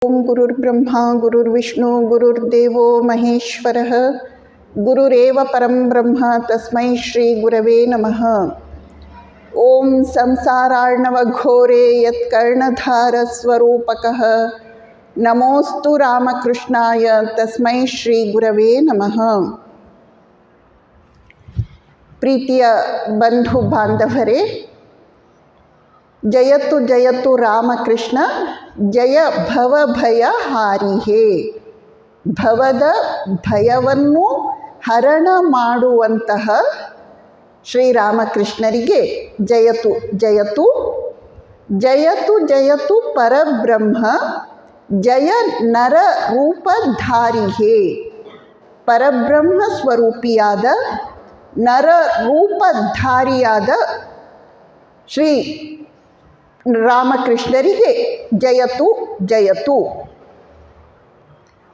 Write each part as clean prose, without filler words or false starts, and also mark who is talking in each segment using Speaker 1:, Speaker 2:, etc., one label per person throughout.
Speaker 1: ओम गुरुर्ब्रह्मा गुरुर्विष्णु गुरुर्देवो महेश्वरः गुरुरेव परं ब्रह्म तस्मै श्री गुरवे नमः। ओम संसारार्णवघोरे यत्कर्णधारस्वरूपकः नमोस्तु रामकृष्णाय तस्मै श्री गुरवे नमः। प्रीतिಯ ಬಂಧು ಬಾಂಧವರೇ, ಜಯತು ಜಯತು ರಾಮಕೃಷ್ಣ, ಜಯ ಭವ ಭಯ ಹಾರಿಹೇ. ಭವದ ಭಯವನ್ನು ಹರಣ ಮಾಡುವಂತಹ ಶ್ರೀರಾಮಕೃಷ್ಣರಿಗೆ ಜಯತು ಜಯತು. ಜಯತು ಜಯತು ಪರಬ್ರಹ್ಮ, ಜಯ ನರ ರೂಪಧಾರಿಹೇ. ಪರಬ್ರಹ್ಮ ಸ್ವರೂಪಿಯಾದ ನರ ರೂಪಧಾರಿಯಾದ ಶ್ರೀ ರಾಮಕೃಷ್ಣರಿಗೆ ಜಯತು ಜಯತು.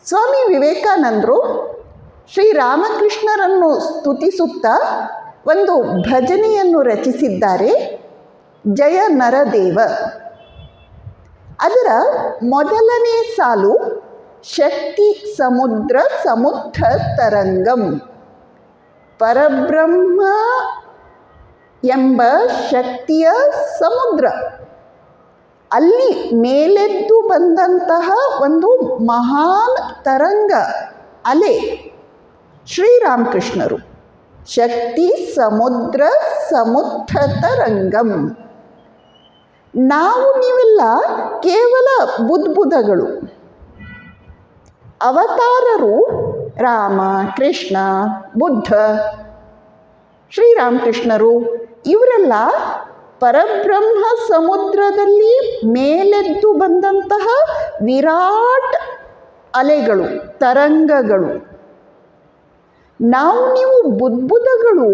Speaker 1: ಸ್ವಾಮಿ ವಿವೇಕಾನಂದರು ಶ್ರೀರಾಮಕೃಷ್ಣರನ್ನು ಸ್ತುತಿಸುತ್ತಾ ಒಂದು ಭಜನೆಯನ್ನು ರಚಿಸಿದ್ದಾರೆ, ಜಯ ನರದೇವ. ಅದರ ಮೊದಲನೇ ಸಾಲು ಶಕ್ತಿ ಸಮುದ್ರ ಸಮುದ್ಧ ತರಂಗಂ. ಪರಬ್ರಹ್ಮ ಎಂಬ ಶಕ್ತಿಯ ಸಮುದ್ರ, ಅಲ್ಲಿ ಮೇಲೆದ್ದು ಬಂದಂತಹ ಒಂದು ಮಹಾನ್ ತರಂಗ ಅಲೆ ಶ್ರೀರಾಮಕೃಷ್ಣರು. ಶಕ್ತಿ ಸಮುದ್ರ ಸಮುದ್ರ ತರಂಗಂ. ನಾವು ನೀವೆಲ್ಲ ಕೇವಲ ಬುದ್ಧಗಳು. ಅವತಾರರು ರಾಮ, ಕೃಷ್ಣ, ಬುದ್ಧ, ಶ್ರೀರಾಮಕೃಷ್ಣರು ಇವರೆಲ್ಲ ಪರಬ್ರಹ್ಮ ಸಮುದ್ರದಲ್ಲಿ ಮೇಲೆದ್ದು ಬಂದಂತಹ ವಿರಾಟ್ ಅಲೆಗಳು, ತರಂಗಗಳು. ನಾವು ನೀವು ಬುದ್ಧಗಳು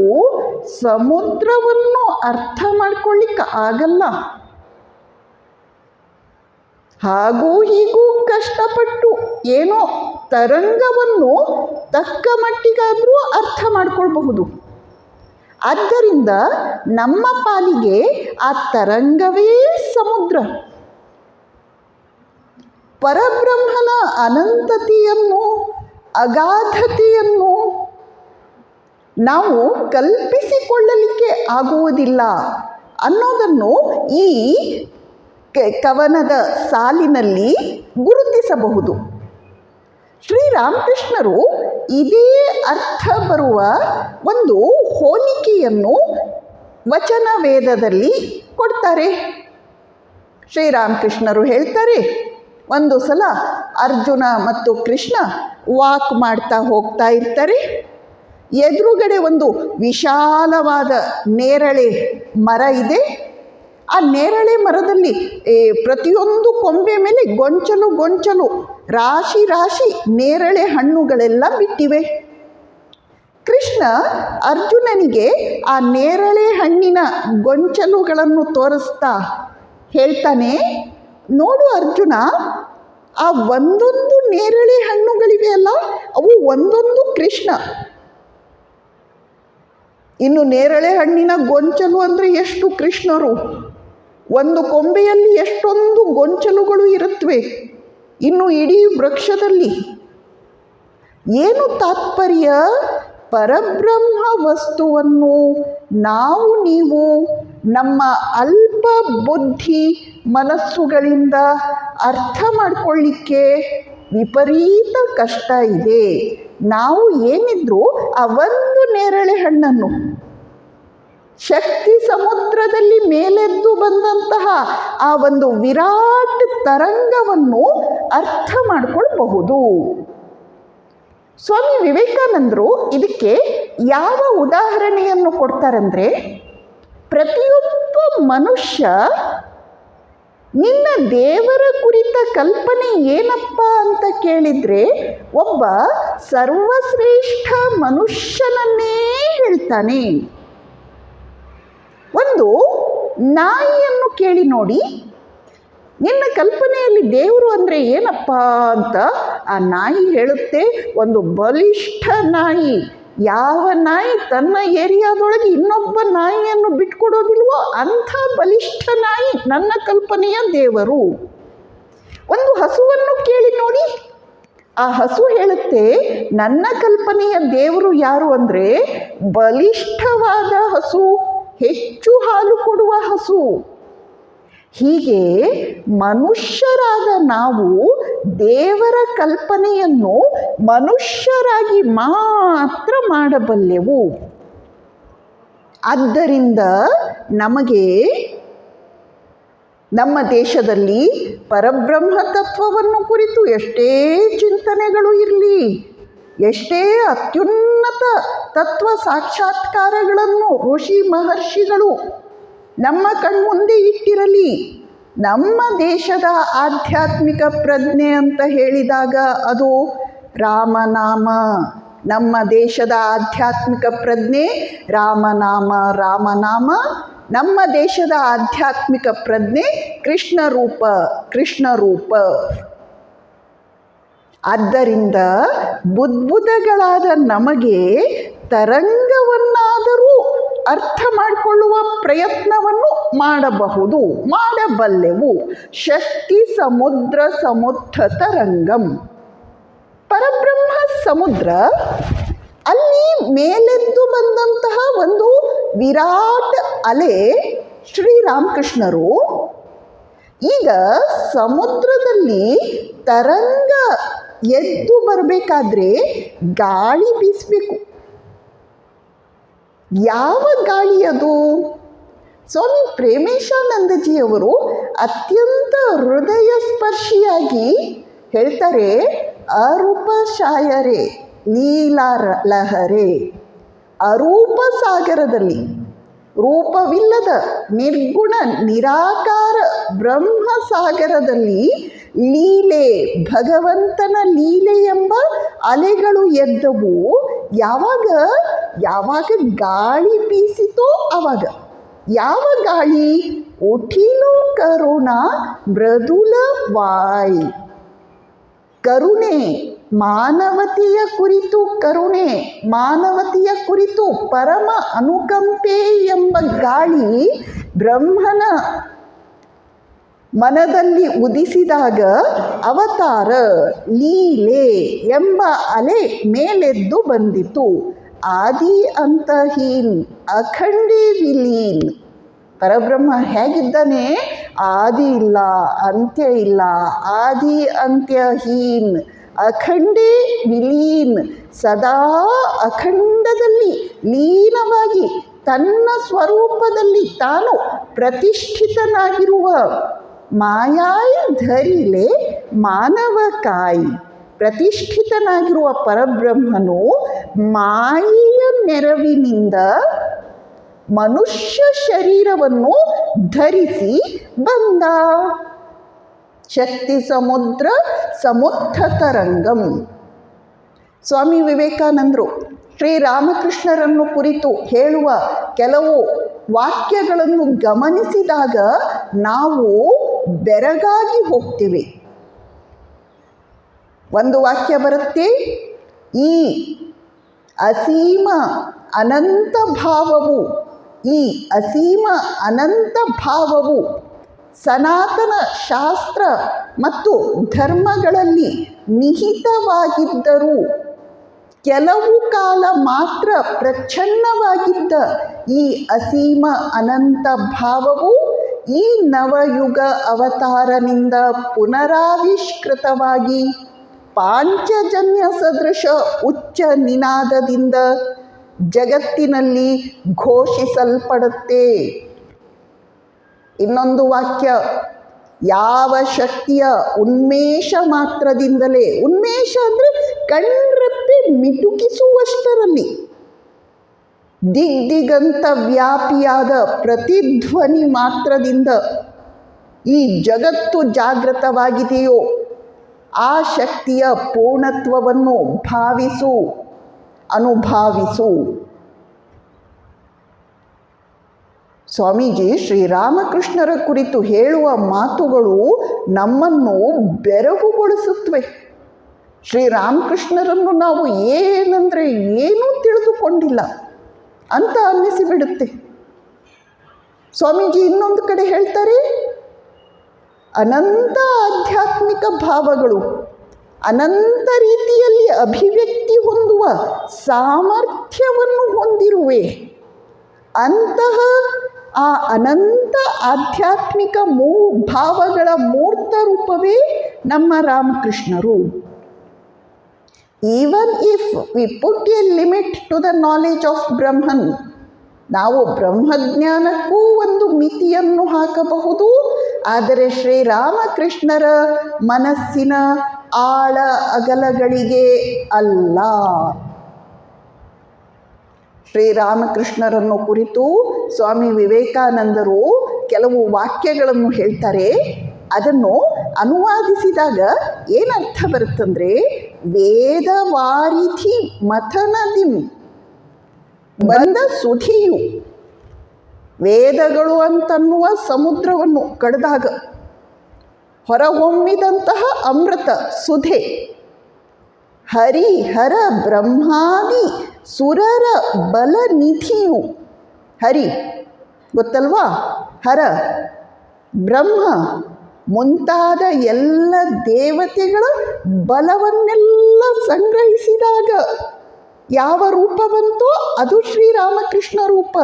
Speaker 1: ಸಮುದ್ರವನ್ನು ಅರ್ಥ ಮಾಡ್ಕೊಳ್ಳಿಕ್ಕೆ ಆಗಲ್ಲ. ಹಾಗೂ ಹೀಗೂ ಕಷ್ಟಪಟ್ಟು ಏನೋ ತರಂಗವನ್ನು ತಕ್ಕ ಮಟ್ಟಿಗಾದರೂ ಅರ್ಥ ಮಾಡ್ಕೊಳ್ಬಹುದು. ಆದ್ದರಿಂದ ನಮ್ಮ ಪಾಲಿಗೆ ಆ ತರಂಗವೇ ಸಮುದ್ರ. ಪರಬ್ರಹ್ಮನ ಅನಂತತೆಯನ್ನು, ಅಗಾಧತೆಯನ್ನು ನಾವು ಕಲ್ಪಿಸಿಕೊಳ್ಳಲಿಕ್ಕೆ ಆಗುವುದಿಲ್ಲ ಅನ್ನೋದನ್ನು ಈ ಕವನದ ಸಾಲಿನಲ್ಲಿ ಗುರುತಿಸಬಹುದು. ಶ್ರೀರಾಮಕೃಷ್ಣರು ಇದೇ ಅರ್ಥ ಬರುವ ಒಂದು ಹೋಲಿಕೆಯನ್ನು ವಚನ ವೇದದಲ್ಲಿ ಕೊಡ್ತಾರೆ. ಶ್ರೀರಾಮಕೃಷ್ಣರು ಹೇಳ್ತಾರೆ, ಒಂದು ಸಲ ಅರ್ಜುನ ಮತ್ತು ಕೃಷ್ಣ ವಾಕ್ ಮಾಡ್ತಾ ಹೋಗ್ತಾ ಇರ್ತಾರೆ. ಎದುರುಗಡೆ ಒಂದು ವಿಶಾಲವಾದ ನೇರಳೆ ಮರ ಇದೆ. ಆ ನೇರಳೆ ಮರದಲ್ಲಿ ಪ್ರತಿಯೊಂದು ಕೊಂಬೆ ಮೇಲೆ ಗೊಂಚಲು ಗೊಂಚಲು ರಾಶಿ ರಾಶಿ ನೇರಳೆ ಹಣ್ಣುಗಳೆಲ್ಲ ಬಿಟ್ಟಿವೆ. ಕೃಷ್ಣ ಅರ್ಜುನನಿಗೆ ಆ ನೇರಳೆ ಹಣ್ಣಿನ ಗೊಂಚಲುಗಳನ್ನು ತೋರಿಸ್ತಾ ಹೇಳ್ತಾನೆ, ನೋಡು ಅರ್ಜುನ, ಆ ಒಂದೊಂದು ನೇರಳೆ ಹಣ್ಣುಗಳಿವೆ ಅಲ್ಲ, ಅವು ಒಂದೊಂದು ಕೃಷ್ಣ. ಇನ್ನು ನೇರಳೆ ಹಣ್ಣಿನ ಗೊಂಚಲು ಅಂದರೆ ಎಷ್ಟು ಕೃಷ್ಣರು. ಒಂದು ಕೊಂಬೆಯಲ್ಲಿ ಎಷ್ಟೊಂದು ಗೊಂಚಲುಗಳು ಇರುತ್ತವೆ, ಇನ್ನು ಇಡೀ ವೃಕ್ಷದಲ್ಲಿ. ಏನು ತಾತ್ಪರ್ಯ? ಪರಬ್ರಹ್ಮ ವಸ್ತುವನ್ನು ನಾವು ನೀವು ನಮ್ಮ ಅಲ್ಪ ಬುದ್ಧಿ ಮನಸ್ಸುಗಳಿಂದ ಅರ್ಥ ಮಾಡಿಕೊಳ್ಳಿಕ್ಕೆ ವಿಪರೀತ ಕಷ್ಟ ಇದೆ. ನಾವು ಏನಿದ್ರೂ ಆ ಒಂದು ನೇರಳೆ ಹಣ್ಣನ್ನು, ಶಕ್ತಿ ಸಮುದ್ರದಲ್ಲಿ ಮೇಲೆದ್ದು ಬಂದಂತಹ ಆ ಒಂದು ವಿರಾಟ್ ತರಂಗವನ್ನು ಅರ್ಥ ಮಾಡಿಕೊಳ್ಬಹುದು. ಸ್ವಾಮಿ ವಿವೇಕಾನಂದರು ಇದಕ್ಕೆ ಯಾವ ಉದಾಹರಣೆಯನ್ನು ಕೊಡ್ತಾರಂದರೆ, ಪ್ರತಿಯೊಬ್ಬ ಮನುಷ್ಯ ನಿನ್ನ ದೇವರ ಕುರಿತ ಕಲ್ಪನೆ ಏನಪ್ಪ ಅಂತ ಕೇಳಿದರೆ ಒಬ್ಬ ಸರ್ವಶ್ರೇಷ್ಠ ಮನುಷ್ಯನನ್ನೇ ಹೇಳ್ತಾನೆ. ಒಂದು ನಾಯಿಯನ್ನು ಕೇಳಿ ನೋಡಿ, ನಿನ್ನ ಕಲ್ಪನೆಯಲ್ಲಿ ದೇವರು ಅಂದರೆ ಏನಪ್ಪ ಅಂತ. ಆ ನಾಯಿ ಹೇಳುತ್ತೆ, ಒಂದು ಬಲಿಷ್ಠ ನಾಯಿ. ಯಾವ ನಾಯಿ ತನ್ನ ಏರಿಯಾದೊಳಗೆ ಇನ್ನೊಬ್ಬ ನಾಯಿಯನ್ನು ಬಿಟ್ಕೊಡೋದಿಲ್ವೋ ಅಂಥ ಬಲಿಷ್ಠ ನಾಯಿ ನನ್ನ ಕಲ್ಪನೆಯ ದೇವರು. ಒಂದು ಹಸುವನ್ನು ಕೇಳಿ ನೋಡಿ. ಆ ಹಸು ಹೇಳುತ್ತೆ, ನನ್ನ ಕಲ್ಪನೆಯ ದೇವರು ಯಾರು ಅಂದರೆ ಬಲಿಷ್ಠವಾದ ಹಸು, ಹೆಚ್ಚು ಹಾಲು ಕೊಡುವ ಹಸು. ಹೀಗೆ ಮನುಷ್ಯರಾದ ನಾವು ದೇವರ ಕಲ್ಪನೆಯನ್ನು ಮನುಷ್ಯರಾಗಿ ಮಾತ್ರ ಮಾಡಬಲ್ಲೆವು. ಆದ್ದರಿಂದ ನಮಗೆ ನಮ್ಮ ದೇಶದಲ್ಲಿ ಪರಬ್ರಹ್ಮ ತತ್ವವನ್ನು ಕುರಿತು ಎಷ್ಟೇ ಚಿಂತನೆಗಳು ಇರಲಿ, ಎಷ್ಟೇ ಅತ್ಯುನ್ನತ ತತ್ವ ಸಾಕ್ಷಾತ್ಕಾರಗಳನ್ನು ಋಷಿ ಮಹರ್ಷಿಗಳು ನಮ್ಮ ಕಣ್ಮುಂದೆ ಇಟ್ಟಿರಲಿ, ನಮ್ಮ ದೇಶದ ಆಧ್ಯಾತ್ಮಿಕ ಪ್ರಜ್ಞೆ ಅಂತ ಹೇಳಿದಾಗ ಅದು ರಾಮನಾಮ. ನಮ್ಮ ದೇಶದ ಆಧ್ಯಾತ್ಮಿಕ ಪ್ರಜ್ಞೆ ರಾಮನಾಮ, ರಾಮನಾಮ. ನಮ್ಮ ದೇಶದ ಆಧ್ಯಾತ್ಮಿಕ ಪ್ರಜ್ಞೆ ಕೃಷ್ಣ ರೂಪ, ಕೃಷ್ಣ ರೂಪ. ಆದ್ದರಿಂದ ಬುದ್ಧಗಳಾದ ನಮಗೆ ತರಂಗವನ್ನಾದರೂ ಅರ್ಥ ಮಾಡಿಕೊಳ್ಳುವ ಪ್ರಯತ್ನವನ್ನು ಮಾಡಬಹುದು, ಮಾಡಬಲ್ಲೆವು. ಶಕ್ತಿ ಸಮುದ್ರ ಸಮುದ್ಧ ತರಂಗಂ. ಪರಬ್ರಹ್ಮ ಸಮುದ್ರ, ಅಲ್ಲಿ ಮೇಲೆದ್ದು ಬಂದಂತಹ ಒಂದು ವಿರಾಟ್ ಅಲೆ ಶ್ರೀರಾಮಕೃಷ್ಣರು. ಈಗ ಸಮುದ್ರದಲ್ಲಿ ತರಂಗ ಎದ್ದು ಬರಬೇಕಾದ್ರೆ ಗಾಳಿ ಬೀಸಬೇಕು. ಯಾವ ಗಾಳಿ ಅದು? ಸ್ವಾಮಿ ಪ್ರೇಮೇಶಾನಂದಜಿಯವರು ಅತ್ಯಂತ ಹೃದಯ ಸ್ಪರ್ಶಿಯಾಗಿ ಹೇಳ್ತಾರೆ, ಅರೂಪ ಶಾಯರೆ ಲೀಲಾ ಲಹರೆ. ಅರೂಪ ಸಾಗರದಲ್ಲಿ, ರೂಪವಿಲ್ಲದ ನಿರ್ಗುಣ ನಿರಾಕಾರ ಬ್ರಹ್ಮ ಸಾಗರದಲ್ಲಿ ಲೀಲೆ, ಭಗವಂತನ ಲೀಲೆ ಎಂಬ ಅಲೆಗಳು ಎದ್ದವು. ಯಾವಾಗ ಯಾವಾಗ ಗಾಳಿ ಬೀಸಿತೋ ಆವಾಗ. ಯಾವ ಗಾಳಿ? ಉಠಿಲೋ ಕರುಣಾ ಮೃದುಲ ವಾಯ್. ಕರುಣೆ, ಮಾನವತೆಯ ಕುರಿತು ಕರುಣೆ, ಮಾನವತೆಯ ಕುರಿತು ಪರಮ ಅನುಕಂಪೆ ಎಂಬ ಗಾಳಿ ಬ್ರಹ್ಮನ ಮನದಲ್ಲಿ ಉದಿಸಿದಾಗ ಅವತಾರ ಲೀಲೆ ಎಂಬ ಅಲೆ ಮೇಲೆದ್ದು ಬಂದಿತು. ಆದಿ ಅಂತಹೀನ್ ಅಖಂಡೇ ವಿಲೀನ್. ಪರಬ್ರಹ್ಮ ಹೇಗಿದ್ದಾನೆ? ಆದಿ ಇಲ್ಲ, ಅಂತ್ಯ ಇಲ್ಲ. ಆದಿ ಅಂತ್ಯಹೀನ್ ಅಖಂಡೇ ವಿಲೀನ್. ಸದಾ ಅಖಂಡದಲ್ಲಿ ಲೀನವಾಗಿ ತನ್ನ ಸ್ವರೂಪದಲ್ಲಿ ತಾನು ಪ್ರತಿಷ್ಠಿತನಾಗಿರುವ ಮಾಯಾಯ್ ಧರಿಲೆ ಮಾನವಕಾಯಿ. ಪ್ರತಿಷ್ಠಿತನಾಗಿರುವ ಪರಬ್ರಹ್ಮನು ಮಾಯೆಯ ನೆರವಿನಿಂದ ಮನುಷ್ಯ ಶರೀರವನ್ನು ಧರಿಸಿ ಬಂದ. ಶಕ್ತಿ ಸಮುದ್ರ ಸಮುದ್ಧ ತರಂಗಂ. ಸ್ವಾಮಿ ವಿವೇಕಾನಂದರು ಶ್ರೀರಾಮಕೃಷ್ಣರನ್ನು ಕುರಿತು ಹೇಳುವ ಕೆಲವು ವಾಕ್ಯಗಳನ್ನು ಗಮನಿಸಿದಾಗ ನಾವು ಬೆರಗಾಗಿ ಹೋಗ್ತೇವೆ. ಒಂದು ವಾಕ್ಯ ಬರುತ್ತೆ, ಈ ಅಸೀಮ ಅನಂತ ಭಾವವು, ಈ ಅಸೀಮ ಅನಂತ ಭಾವವು ಸನಾತನ ಶಾಸ್ತ್ರ ಮತ್ತು ಧರ್ಮಗಳಲ್ಲಿ ನಿಹಿತವಾಗಿದ್ದರೂ ಕೆಲವು ಕಾಲ ಮಾತ್ರ ಪ್ರಚ್ಛನ್ನವಾಗಿದ್ದ ಈ ಅಸೀಮ ಅನಂತ ಭಾವವು ಈ ನವಯುಗ ಅವತಾರನಿಂದ ಪುನರಾವಿಷ್ಕೃತವಾಗಿ ಪಾಂಚಜನ್ಯ ಸದೃಶ ಉಚ್ಚ ನಿನಾದದಿಂದ ಜಗತ್ತಿನಲ್ಲಿ ಘೋಷಿಸಲ್ಪಡುತ್ತೆ. ಇನ್ನೊಂದು ವಾಕ್ಯ, ಯಾವ ಶಕ್ತಿಯ ಉನ್ಮೇಷ ಮಾತ್ರದಿಂದಲೇ, ಉನ್ಮೇಷ ಅಂದರೆ ಕಣ್ರೆಪ್ಪೆ ಮಿಟುಕಿಸುವಷ್ಟರಲ್ಲಿ ದಿಗ್ದಿಗಂತ ವ್ಯಾಪಿಯಾದ ಪ್ರತಿಧ್ವನಿ ಮಾತ್ರದಿಂದ ಈ ಜಗತ್ತು ಜಾಗೃತವಾಗಿದೆಯೋ ಆ ಶಕ್ತಿಯ ಪೂರ್ಣತ್ವವನ್ನು ಭಾವಿಸು, ಅನುಭಾವಿಸು. ಸ್ವಾಮೀಜಿ ಶ್ರೀರಾಮಕೃಷ್ಣರ ಕುರಿತು ಹೇಳುವ ಮಾತುಗಳು ನಮ್ಮನ್ನು ಬೆರಗುಗೊಳಿಸುತ್ತವೆ. ಶ್ರೀರಾಮಕೃಷ್ಣರನ್ನು ನಾವು ಏನಂದರೆ ಏನೂ ತಿಳಿದುಕೊಂಡಿಲ್ಲ ಅಂತ ಅನ್ನಿಸಿಬಿಡುತ್ತೆ. ಸ್ವಾಮೀಜಿ ಇನ್ನೊಂದು ಕಡೆ ಹೇಳ್ತಾರೆ, ಅನಂತ ಆಧ್ಯಾತ್ಮಿಕ ಭಾವಗಳು ಅನಂತ ರೀತಿಯಲ್ಲಿ ಅಭಿವ್ಯಕ್ತಿ ಹೊಂದುವ ಸಾಮರ್ಥ್ಯವನ್ನು ಹೊಂದಿರುವೆ. ಅಂತಹ ಆ ಅನಂತ ಆಧ್ಯಾತ್ಮಿಕ ಭಾವಗಳ ಮೂರ್ತ ರೂಪವೇ ನಮ್ಮ ರಾಮಕೃಷ್ಣರು. Even if we put a limit to the knowledge of Brahman, ನಾವು ಬ್ರಹ್ಮಜ್ಞಾನಕ್ಕೂ ಒಂದು ಮಿತಿಯನ್ನು ಹಾಕಬಹುದು, ಆದರೆ ಶ್ರೀರಾಮಕೃಷ್ಣರ ಮನಸ್ಸಿನ ಆಳ ಅಗಲಗಳಿಗೆ ಅಲ್ಲ. ಶ್ರೀರಾಮಕೃಷ್ಣರನ್ನು ಕುರಿತು ಸ್ವಾಮಿ ವಿವೇಕಾನಂದರು ಕೆಲವು ವಾಕ್ಯಗಳನ್ನು ಹೇಳ್ತಾರೆ. ಅದನ್ನು ಅನುವಾದಿಸಿದಾಗ ಏನರ್ಥ ಬರುತ್ತಂದರೆ, ವೇದವಾರಿಧಿ ಮಥನದಿಂ ಬಂದ ಸುಧಿಯು, ವೇದಗಳು ಅಂತನ್ನುವ ಸಮುದ್ರವನ್ನು ಕಡಿದಾಗ ಹೊರಹೊಮ್ಮಿದಂತಹ ಅಮೃತ ಸುಧೆ, ಹರಿ ಹರ ಬ್ರಹ್ಮಾದಿ ಸುರರ ಬಲನಿಧಿಯು, ಹರಿ ಗೊತ್ತಲ್ವಾ, ಹರ ಬ್ರಹ್ಮ ಮುಂತಾದ ಎಲ್ಲ ದೇವತೆಗಳ ಬಲವನ್ನೆಲ್ಲ ಸಂಗ್ರಹಿಸಿದಾಗ ಯಾವ ರೂಪ ಬಂತೋ ಅದು ಶ್ರೀರಾಮಕೃಷ್ಣ ರೂಪ.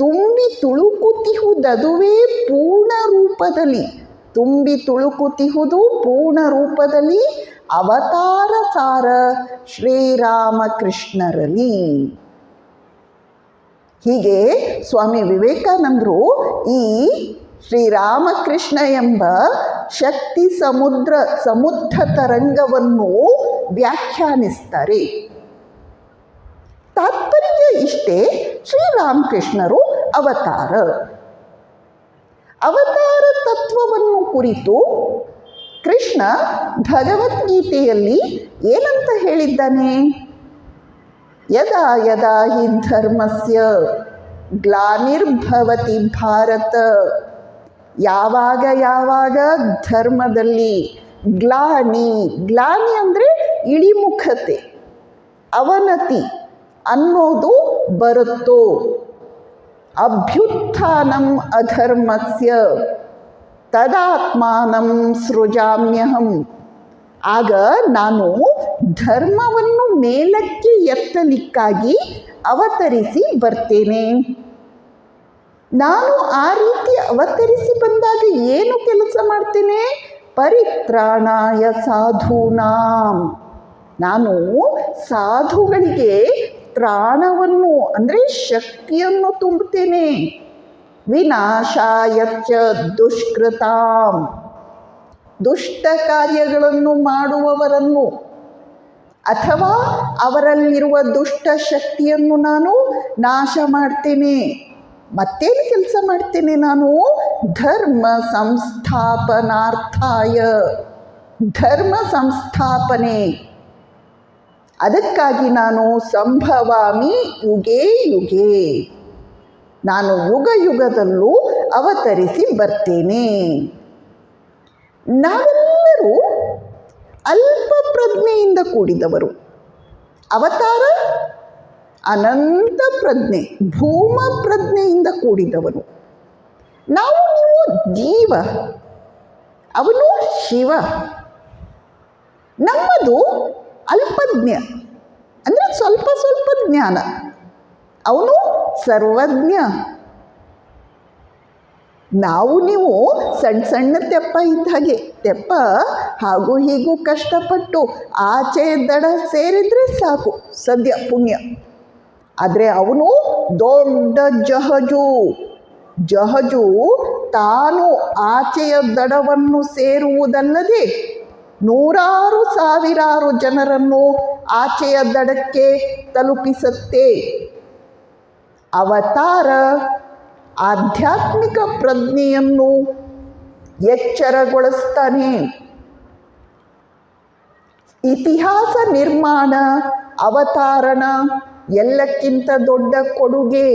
Speaker 1: ತುಂಬಿ ತುಳುಕುತಿಹುದದುವೇ ಪೂರ್ಣ ರೂಪದಲ್ಲಿ, ತುಂಬಿ ತುಳುಕುತಿಹುದು ಪೂರ್ಣ ರೂಪದಲ್ಲಿ ಅವತಾರ ಸಾರ ಶ್ರೀರಾಮಕೃಷ್ಣರಲ್ಲಿ. ಹೀಗೆ ಸ್ವಾಮಿ ವಿವೇಕಾನಂದರು ಈ ಶ್ರೀರಾಮಕೃಷ್ಣ ಎಂಬ ಶಕ್ತಿ ಸಮುದ್ರ ತರಂಗವನ್ನು ವ್ಯಾಖ್ಯಾನಿಸ್ತಾರೆ. ತಾತ್ಪರ್ಯ ಇಷ್ಟೇ, ಶ್ರೀರಾಮಕೃಷ್ಣರು ಅವತಾರ. ಅವತಾರ ತತ್ವವನ್ನು ಕುರಿತು ಕೃಷ್ಣ ಭಗವದ್ಗೀತೆಯಲ್ಲಿ ಏನಂತ ಹೇಳಿದ್ದಾನೆ? ಯದಾ ಯದಾ ಹಿ ಧರ್ಮಸ್ಯ ಗ್ಲಾನಿರ್ಭವತಿ ಭಾರತ, ಯಾವಾಗ ಯಾವಾಗ ಧರ್ಮದಲ್ಲಿ ಗ್ಲಾನಿ, ಗ್ಲಾನಿ ಅಂದರೆ ಇಳಿಮುಖತೆ, ಅವನತಿ ಅನ್ನೋದು ಬರುತ್ತೋ, ಅಭ್ಯುತ್ಥಾನಂ ಅಧರ್ಮಸ್ಯ ತದಾತ್ಮಾನಂ ಸೃಜಾಮ್ಯಹಂ, ಆಗ ನಾನು ಧರ್ಮವನ್ನು ಮೇಲಕ್ಕೆ ಎತ್ತಲಿಕ್ಕಾಗಿ ಅವತರಿಸಿ ಬರ್ತೇನೆ. ನಾನು ಆ ರೀತಿ ಅವತರಿಸಿ ಬಂದಾಗ ಏನು ಕೆಲಸ ಮಾಡ್ತೇನೆ? ಪರಿತ್ರಾಣಾಯ ಸಾಧೂನಾಂ, ನಾನು ಸಾಧುಗಳಿಗೆ ತ್ರಾಣವನ್ನು ಅಂದರೆ ಶಕ್ತಿಯನ್ನು ತುಂಬುತ್ತೇನೆ. ವಿನಾಶಾಯಚ್ಚ ದುಷ್ಕೃತಾಂ, ದುಷ್ಟ ಕಾರ್ಯಗಳನ್ನು ಮಾಡುವವರನ್ನು ಅಥವಾ ಅವರಲ್ಲಿರುವ ದುಷ್ಟ ಶಕ್ತಿಯನ್ನು ನಾನು ನಾಶ ಮಾಡ್ತೇನೆ. ಮತ್ತೇನು ಕೆಲಸ ಮಾಡ್ತೇನೆ ನಾನು? ಧರ್ಮ ಸಂಸ್ಥಾಪನಾರ್ಥಾಯ, ಧರ್ಮ ಸಂಸ್ಥಾಪನೆ, ಅದಕ್ಕಾಗಿ ನಾನು ಸಂಭವಾಮಿ ಯುಗೇ ಯುಗೇ, ನಾನು ಯುಗ ಯುಗದಲ್ಲೂ ಅವತರಿಸಿ ಬರ್ತೇನೆ. ನಾವೆಲ್ಲರೂ ಅಲ್ಪ ಪ್ರಜ್ಞೆಯಿಂದ ಕೂಡಿದವರು. ಅವತಾರ ಅನಂತ ಪ್ರಜ್ಞೆ, ಭೂಮ ಪ್ರಜ್ಞೆಯಿಂದ ಕೂಡಿದವನು. ನಾವು ನೀವು ಜೀವ, ಅವನು ಶಿವ. ನಮ್ಮದು ಅಲ್ಪಜ್ಞ ಅಂದರೆ ಸ್ವಲ್ಪ ಸ್ವಲ್ಪ ಜ್ಞಾನ, ಅವನು ಸರ್ವಜ್ಞ. ನಾವು ನೀವು ಸಣ್ಣ ಸಣ್ಣ ತೆಪ್ಪ ಇದ್ದ ಹಾಗೆ, ತೆಪ್ಪ ಹಾಗೂ ಹೀಗೂ ಕಷ್ಟಪಟ್ಟು ಆಚೆ ದಡ ಸೇರಿದರೆ ಸಾಕು, ಸದ್ಯ ಪುಣ್ಯ. ಆದರೆ ಅವನು ದೊಡ್ಡ ಜಹಜು. ಜಹಜು ತಾನು ಆಚೆಯ ದಡವನ್ನು ಸೇರುವುದಲ್ಲದೆ ನೂರಾರು ಸಾವಿರಾರು ಜನರನ್ನು ಆಚೆಯ ದಡಕ್ಕೆ ತಲುಪಿಸುತ್ತೆ. ಅವತಾರ ಆಧ್ಯಾತ್ಮಿಕ ಪ್ರಜ್ಞೆಯನ್ನು ಎಚ್ಚರಗೊಳಿಸ್ತಾನೆ. ಇತಿಹಾಸ ನಿರ್ಮಾಣ ಅವತಾರನ ಎಲ್ಲಕ್ಕಿಂತ ದೊಡ್ಡ ಕೊಡುಗೆ.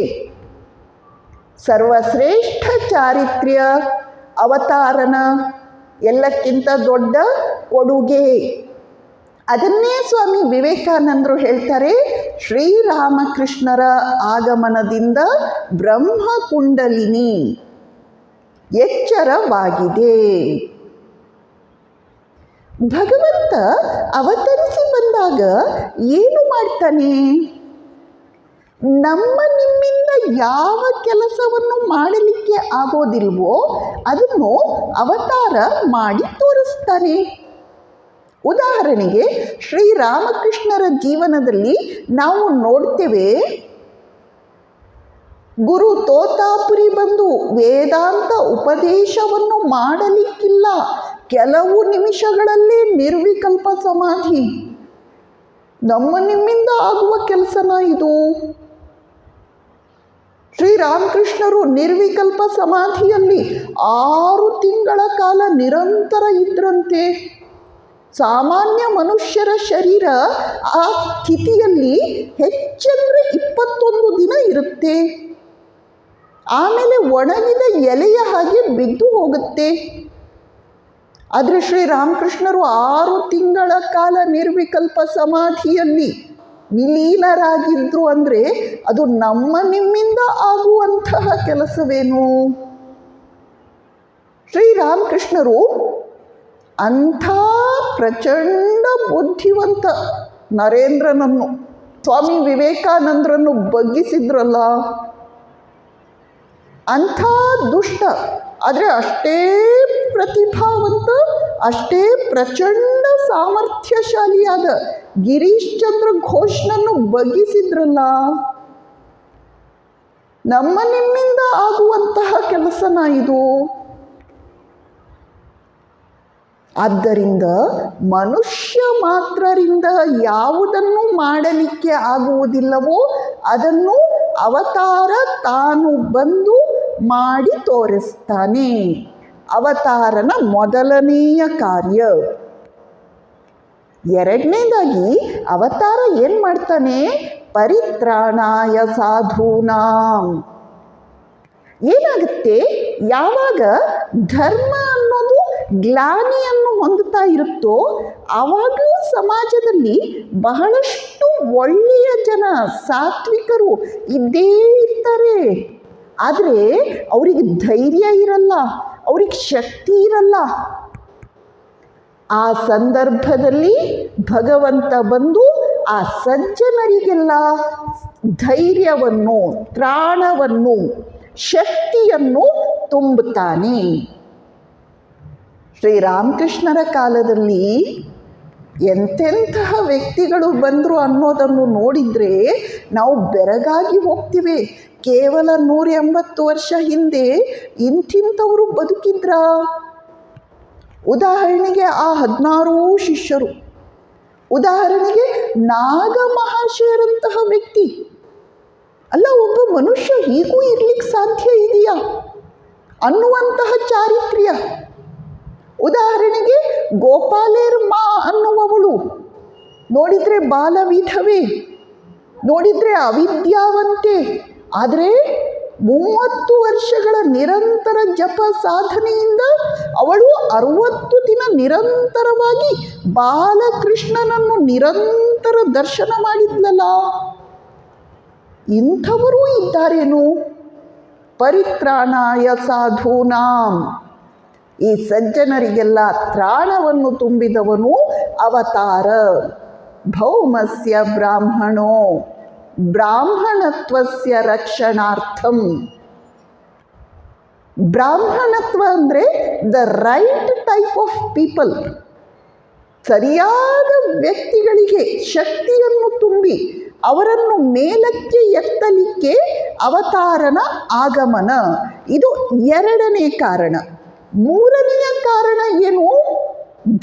Speaker 1: ಸರ್ವಶ್ರೇಷ್ಠ ಚಾರಿತ್ರ್ಯ ಅವತಾರನ ಎಲ್ಲಕ್ಕಿಂತ ದೊಡ್ಡ ಕೊಡುಗೆ. ಅದನ್ನೇ ಸ್ವಾಮಿ ವಿವೇಕಾನಂದರು ಹೇಳ್ತಾರೆ, ಶ್ರೀರಾಮಕೃಷ್ಣರ ಆಗಮನದಿಂದ ಬ್ರಹ್ಮಕುಂಡಲಿನಿ ಎಚ್ಚರವಾಗಿದೆ. ಭಗವಂತ ಅವತರಿಸಿ ಬಂದಾಗ ಏನು ಮಾಡ್ತಾನೆ? ನಮ್ಮ ನಿಮ್ಮಿಂದ ಯಾವ ಕೆಲಸವನ್ನು ಮಾಡಲಿಕ್ಕೆ ಆಗೋದಿಲ್ವೋ ಅದನ್ನು ಅವತಾರ ಮಾಡಿ ತೋರಿಸ್ತಾನೆ. ಉದಾಹರಣೆಗೆ ಶ್ರೀರಾಮಕೃಷ್ಣರ ಜೀವನದಲ್ಲಿ ನಾವು ನೋಡ್ತೇವೆ, ಗುರು ತೋತಾಪುರಿ ಬಂದು ವೇದಾಂತ ಉಪದೇಶವನ್ನು ಮಾಡಲಿಕ್ಕಿಲ್ಲ, ಕೆಲವು ನಿಮಿಷಗಳಲ್ಲೇ ನಿರ್ವಿಕಲ್ಪ ಸಮಾಧಿ. ನಮ್ಮ ನಿಮ್ಮಿಂದ ಆಗುವ ಕೆಲಸನ ಇದು? ಶ್ರೀರಾಮಕೃಷ್ಣರು ನಿರ್ವಿಕಲ್ಪ ಸಮಾಧಿಯಲ್ಲಿ 6 ತಿಂಗಳ ಕಾಲ ನಿರಂತರ ಇದ್ರಂತೆ. ಸಾಮಾನ್ಯ ಮನುಷ್ಯರ ಶರೀರ ಆ ಸ್ಥಿತಿಯಲ್ಲಿ ಹೆಚ್ಚಂದ್ರೆ 21 ದಿನ ಇರುತ್ತೆ. ಆಮೇಲೆ ಒಣಗಿದ ಎಲೆಯ ಹಾಗೆ ಬಿದ್ದು ಹೋಗುತ್ತೆ. ಆದರೆ ಶ್ರೀರಾಮಕೃಷ್ಣರು 6 ತಿಂಗಳ ಕಾಲ ನಿರ್ವಿಕಲ್ಪ ಸಮಾಧಿಯಲ್ಲಿ ವಿಲೀನರಾಗಿದ್ರು ಅಂದರೆ ಅದು ನಮ್ಮ ನಿಮ್ಮಿಂದ ಆಗುವಂತಹ ಕೆಲಸವೇನು? ಶ್ರೀರಾಮಕೃಷ್ಣರು ಅಂಥ ಪ್ರಚಂಡ ಬುದ್ಧಿವಂತ ನರೇಂದ್ರನನ್ನು, ಸ್ವಾಮಿ ವಿವೇಕಾನಂದರನ್ನು ಬಗ್ಗಿಸಿದ್ರಲ್ಲ, ಅಂಥ ದುಷ್ಟ ಆದರೆ ಅಷ್ಟೇ ಪ್ರತಿಭಾವಂತ, ಅಷ್ಟೇ ಪ್ರಚಂಡ ಸಾಮರ್ಥ್ಯಶಾಲಿಯಾದ ಗಿರೀಶ್ ಚಂದ್ರ ಘೋಷ್ನನ್ನು ಬಗ್ಗಿಸಿದ್ರಲ್ಲ, ನಮ್ಮ ನಿಮ್ಮಿಂದ ಆಗುವಂತಹ ಕೆಲಸನ ಇದು? ಆದ್ದರಿಂದ ಮನುಷ್ಯ ಮಾತ್ರರಿಂದ ಯಾವುದನ್ನು ಮಾಡಲಿಕ್ಕೆ ಆಗುವುದಿಲ್ಲವೋ ಅದನ್ನು ಅವತಾರ ತಾನು ಬಂದು ಮಾಡಿ ತೋರಿಸ್ತಾನೆ. ಅವತಾರನ ಮೊದಲನೆಯ ಕಾರ್ಯ. ಎರಡನೇದಾಗಿ ಅವತಾರ ಏನು ಮಾಡ್ತಾನೆ? ಪರಿತ್ರಾಣಾಯ ಸಾಧೂನಾಂ. ಏನಾಗುತ್ತೆ? ಯಾವಾಗ ಧರ್ಮ ಅನ್ನೋದು ಗ್ಲಾನಿಯನ್ನು ಹೊಂದುತ್ತಾ ಇರುತ್ತೋ ಆವಾಗಲೂ ಸಮಾಜದಲ್ಲಿ ಬಹಳಷ್ಟು ಒಳ್ಳೆಯ ಜನ, ಸಾತ್ವಿಕರು ಇದ್ದೇ ಇರ್ತಾರೆ. ಆದರೆ ಅವರಿಗೆ ಧೈರ್ಯ ಇರಲ್ಲ, ಅವ್ರಿಗೆ ಶಕ್ತಿ ಇರಲ್ಲ. ಆ ಸಂದರ್ಭದಲ್ಲಿ ಭಗವಂತ ಬಂದು ಆ ಸಜ್ಜನರಿಗೆಲ್ಲ ಧೈರ್ಯವನ್ನು, ತ್ರಾಣವನ್ನು, ಶಕ್ತಿಯನ್ನು ತುಂಬುತ್ತಾನೆ. ಶ್ರೀರಾಮಕೃಷ್ಣರ ಕಾಲದಲ್ಲಿ ಎಂತೆಂತಹ ವ್ಯಕ್ತಿಗಳು ಬಂದರು ಅನ್ನೋದನ್ನು ನೋಡಿದರೆ ನಾವು ಬೆರಗಾಗಿ ಹೋಗ್ತೀವಿ. ಕೇವಲ 180 ವರ್ಷ ಹಿಂದೆ ಇಂಥವರು ಬದುಕಿದ್ರ? ಉದಾಹರಣೆಗೆ ಆ 16 ಶಿಷ್ಯರು, ಉದಾಹರಣೆಗೆ ನಾಗ ಮಹಾಶಯರಂತಹ ವ್ಯಕ್ತಿ. ಅಲ್ಲ, ಒಬ್ಬ ಮನುಷ್ಯ ಹೀಗೂ ಇರ್ಲಿಕ್ಕೆ ಸಾಧ್ಯ ಇದೆಯಾ ಅನ್ನುವಂತಹ ಚಾರಿತ್ರ್ಯ. ಉದಾಹರಣೆಗೆ ಗೋಪಾಲೇರ್ಮಾ ಅನ್ನುವವಳು ನೋಡಿದರೆ ಬಾಲವಿಧವೆ, ನೋಡಿದರೆ ಅವಿದ್ಯಾವಂತೆ, ಆದರೆ 30 ವರ್ಷಗಳ ನಿರಂತರ ಜಪ ಸಾಧನೆಯಿಂದ ಅವಳು 60 ದಿನ ನಿರಂತರವಾಗಿ ಬಾಲಕೃಷ್ಣನನ್ನು ನಿರಂತರ ದರ್ಶನ ಮಾಡಿದ್ಲಲ್ಲ. ಇಂಥವರೂ ಇದ್ದಾರೇನು? ಪರಿತ್ರಾಣಾಯ ಸಾಧೂನಾಂ. ಈ ಸಜ್ಜನರಿಗೆಲ್ಲ ತ್ರಾಣವನ್ನು ತುಂಬಿದವನು ಅವತಾರ. ಭೌಮಸ್ಯ ಬ್ರಾಹ್ಮಣೋ ಬ್ರಾಹ್ಮಣತ್ವಸ್ಯ ರಕ್ಷಣಾರ್ಥಂ. ಬ್ರಾಹ್ಮಣತ್ವ ಅಂದರೆ the right type of people. ಸರಿಯಾದ ವ್ಯಕ್ತಿಗಳಿಗೆ ಶಕ್ತಿಯನ್ನು ತುಂಬಿ ಅವರನ್ನು ಮೇಲಕ್ಕೆ ಎತ್ತಲಿಕ್ಕೆ ಅವತಾರನ ಆಗಮನ. ಇದು ಎರಡನೇ ಕಾರಣ. ಮೂರನೆಯ ಕಾರಣ ಏನು?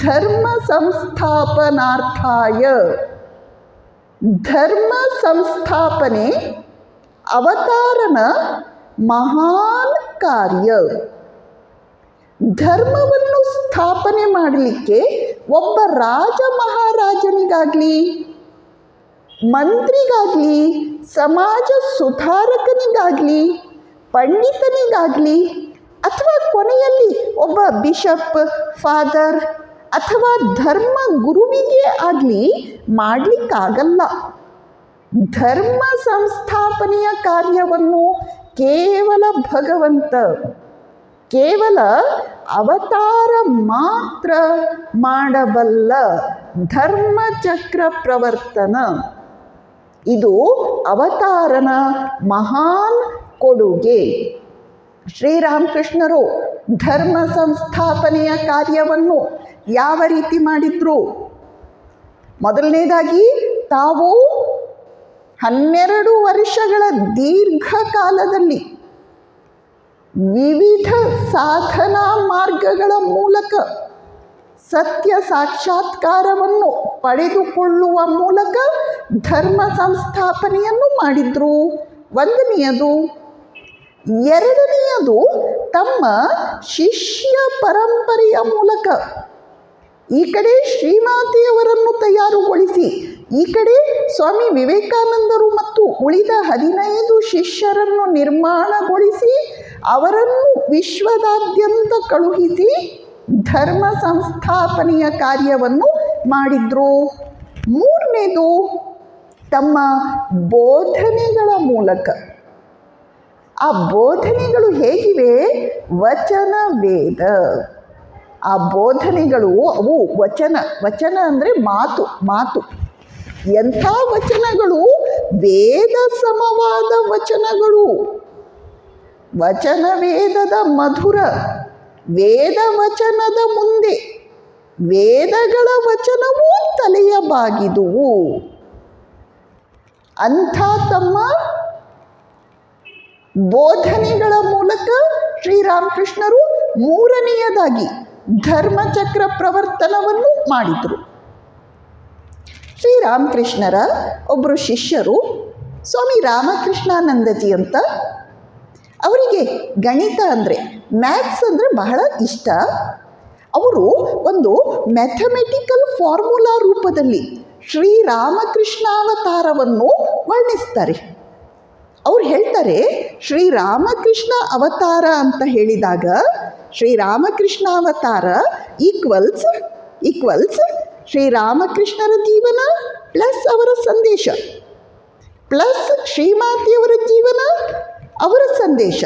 Speaker 1: ಧರ್ಮ ಸಂಸ್ಥಾಪನಾರ್ಥಾಯ. ಧರ್ಮ ಸಂಸ್ಥಾಪನೆ ಅವತಾರನ ಮಹಾನ್ ಕಾರ್ಯ. ಧರ್ಮವನ್ನು ಸ್ಥಾಪನೆ ಮಾಡಲಿಕ್ಕೆ ಒಬ್ಬ ರಾಜ ಮಹಾರಾಜನಿಗಾಗಲಿ, ಮಂತ್ರಿಗಾಗಲಿ, ಸಮಾಜ ಸುಧಾರಕನಿಗಾಗಲಿ, ಪಂಡಿತನಿಗಾಗಲಿ, ಅಥವಾ ಕೊನೆಯಲ್ಲಿ ಒಬ್ಬ ಬಿಷಪ್, ಫಾದರ್ ಅಥವಾ ಧರ್ಮ ಗುರುವಿಗೆ ಆಗಲಿ ಮಾಡಲಿಕ್ಕಾಗಲ್ಲ. ಧರ್ಮ ಸಂಸ್ಥಾಪನೆಯ ಕಾರ್ಯವನ್ನು ಕೇವಲ ಭಗವಂತ, ಕೇವಲ ಅವತಾರ ಮಾತ್ರ ಮಾಡಬಲ್ಲ ಧರ್ಮಚಕ್ರ ಪ್ರವರ್ತನ. ಇದು ಅವತಾರನ ಮಹಾನ್ ಕೊಡುಗೆ. ಶ್ರೀರಾಮಕೃಷ್ಣರು ಧರ್ಮ ಸಂಸ್ಥಾಪನೆಯ ಕಾರ್ಯವನ್ನು ಯಾವ ರೀತಿ ಮಾಡಿದ್ರು? ಮೊದಲನೇದಾಗಿ ತಾವು 12 ವರ್ಷಗಳ ದೀರ್ಘಕಾಲದಲ್ಲಿ ವಿವಿಧ ಸಾಧನಾ ಮಾರ್ಗಗಳ ಮೂಲಕ ಸತ್ಯ ಸಾಕ್ಷಾತ್ಕಾರವನ್ನು ಪಡೆದುಕೊಳ್ಳುವ ಮೂಲಕ ಧರ್ಮ ಸಂಸ್ಥಾಪನೆಯನ್ನು ಮಾಡಿದ್ರು. ಒಂದನೆಯದು. ಎರಡನೆಯದು, ತಮ್ಮ ಶಿಷ್ಯ ಪರಂಪರೆಯ ಮೂಲಕ ಈ ಕಡೆ ಶ್ರೀಮಾತೆಯವರನ್ನು ತಯಾರುಗೊಳಿಸಿ, ಈ ಕಡೆ ಸ್ವಾಮಿ ವಿವೇಕಾನಂದರು ಮತ್ತು ಉಳಿದ 15 ಶಿಷ್ಯರನ್ನು ನಿರ್ಮಾಣಗೊಳಿಸಿ ಅವರನ್ನು ವಿಶ್ವದಾದ್ಯಂತ ಕಳುಹಿಸಿ ಧರ್ಮ ಸಂಸ್ಥಾಪನೆಯ ಕಾರ್ಯವನ್ನು ಮಾಡಿದ್ರು. ಮೂರನೇದು, ತಮ್ಮ ಬೋಧನೆಗಳ ಮೂಲಕ. ಆ ಬೋಧನೆಗಳು ಹೇಗಿವೆ? ವಚನ ವೇದ. ಆ ಬೋಧನೆಗಳು ಅವು ವಚನ ಅಂದರೆ ಮಾತು. ಎಂಥ ವಚನಗಳು? ವೇದ ಸಮವಾದ ವಚನಗಳು. ವಚನ ವೇದದ ಮಧುರ. ವೇದ ವಚನದ ಮುಂದೆ ವೇದಗಳ ವಚನವೂ ತಲೆಯ ಬಾಗಿದುವು. ಅಂಥ ತಮ್ಮ ಬೋಧನೆಗಳ ಮೂಲಕ ಶ್ರೀರಾಮಕೃಷ್ಣರು ಮೂರನೆಯದಾಗಿ ಧರ್ಮಚಕ್ರ ಪ್ರವರ್ತನವನ್ನು ಮಾಡಿದರು. ಶ್ರೀರಾಮಕೃಷ್ಣರ ಒಬ್ಬರು ಶಿಷ್ಯರು ಸ್ವಾಮಿ ರಾಮಕೃಷ್ಣಾನಂದಜಿ ಅಂತ. ಅವರಿಗೆ ಗಣಿತ ಅಂದರೆ, ಮ್ಯಾಥ್ಸ್ ಅಂದರೆ ಬಹಳ ಇಷ್ಟ. ಅವರು ಒಂದು ಮ್ಯಾಥಮೆಟಿಕಲ್ ಫಾರ್ಮುಲಾ ರೂಪದಲ್ಲಿ ಶ್ರೀರಾಮಕೃಷ್ಣಾವತಾರವನ್ನು ವರ್ಣಿಸ್ತಾರೆ. ಅವ್ರು ಹೇಳ್ತಾರೆ, ಶ್ರೀರಾಮಕೃಷ್ಣ ಅವತಾರ ಅಂತ ಹೇಳಿದಾಗ ಶ್ರೀರಾಮಕೃಷ್ಣಾವತಾರ ಈಕ್ವಲ್ಸ್ ಶ್ರೀರಾಮಕೃಷ್ಣರ ಜೀವನ ಪ್ಲಸ್ ಅವರ ಸಂದೇಶ ಪ್ಲಸ್ ಶ್ರೀಮಾತೆಯವರ ಜೀವನ ಅವರ ಸಂದೇಶ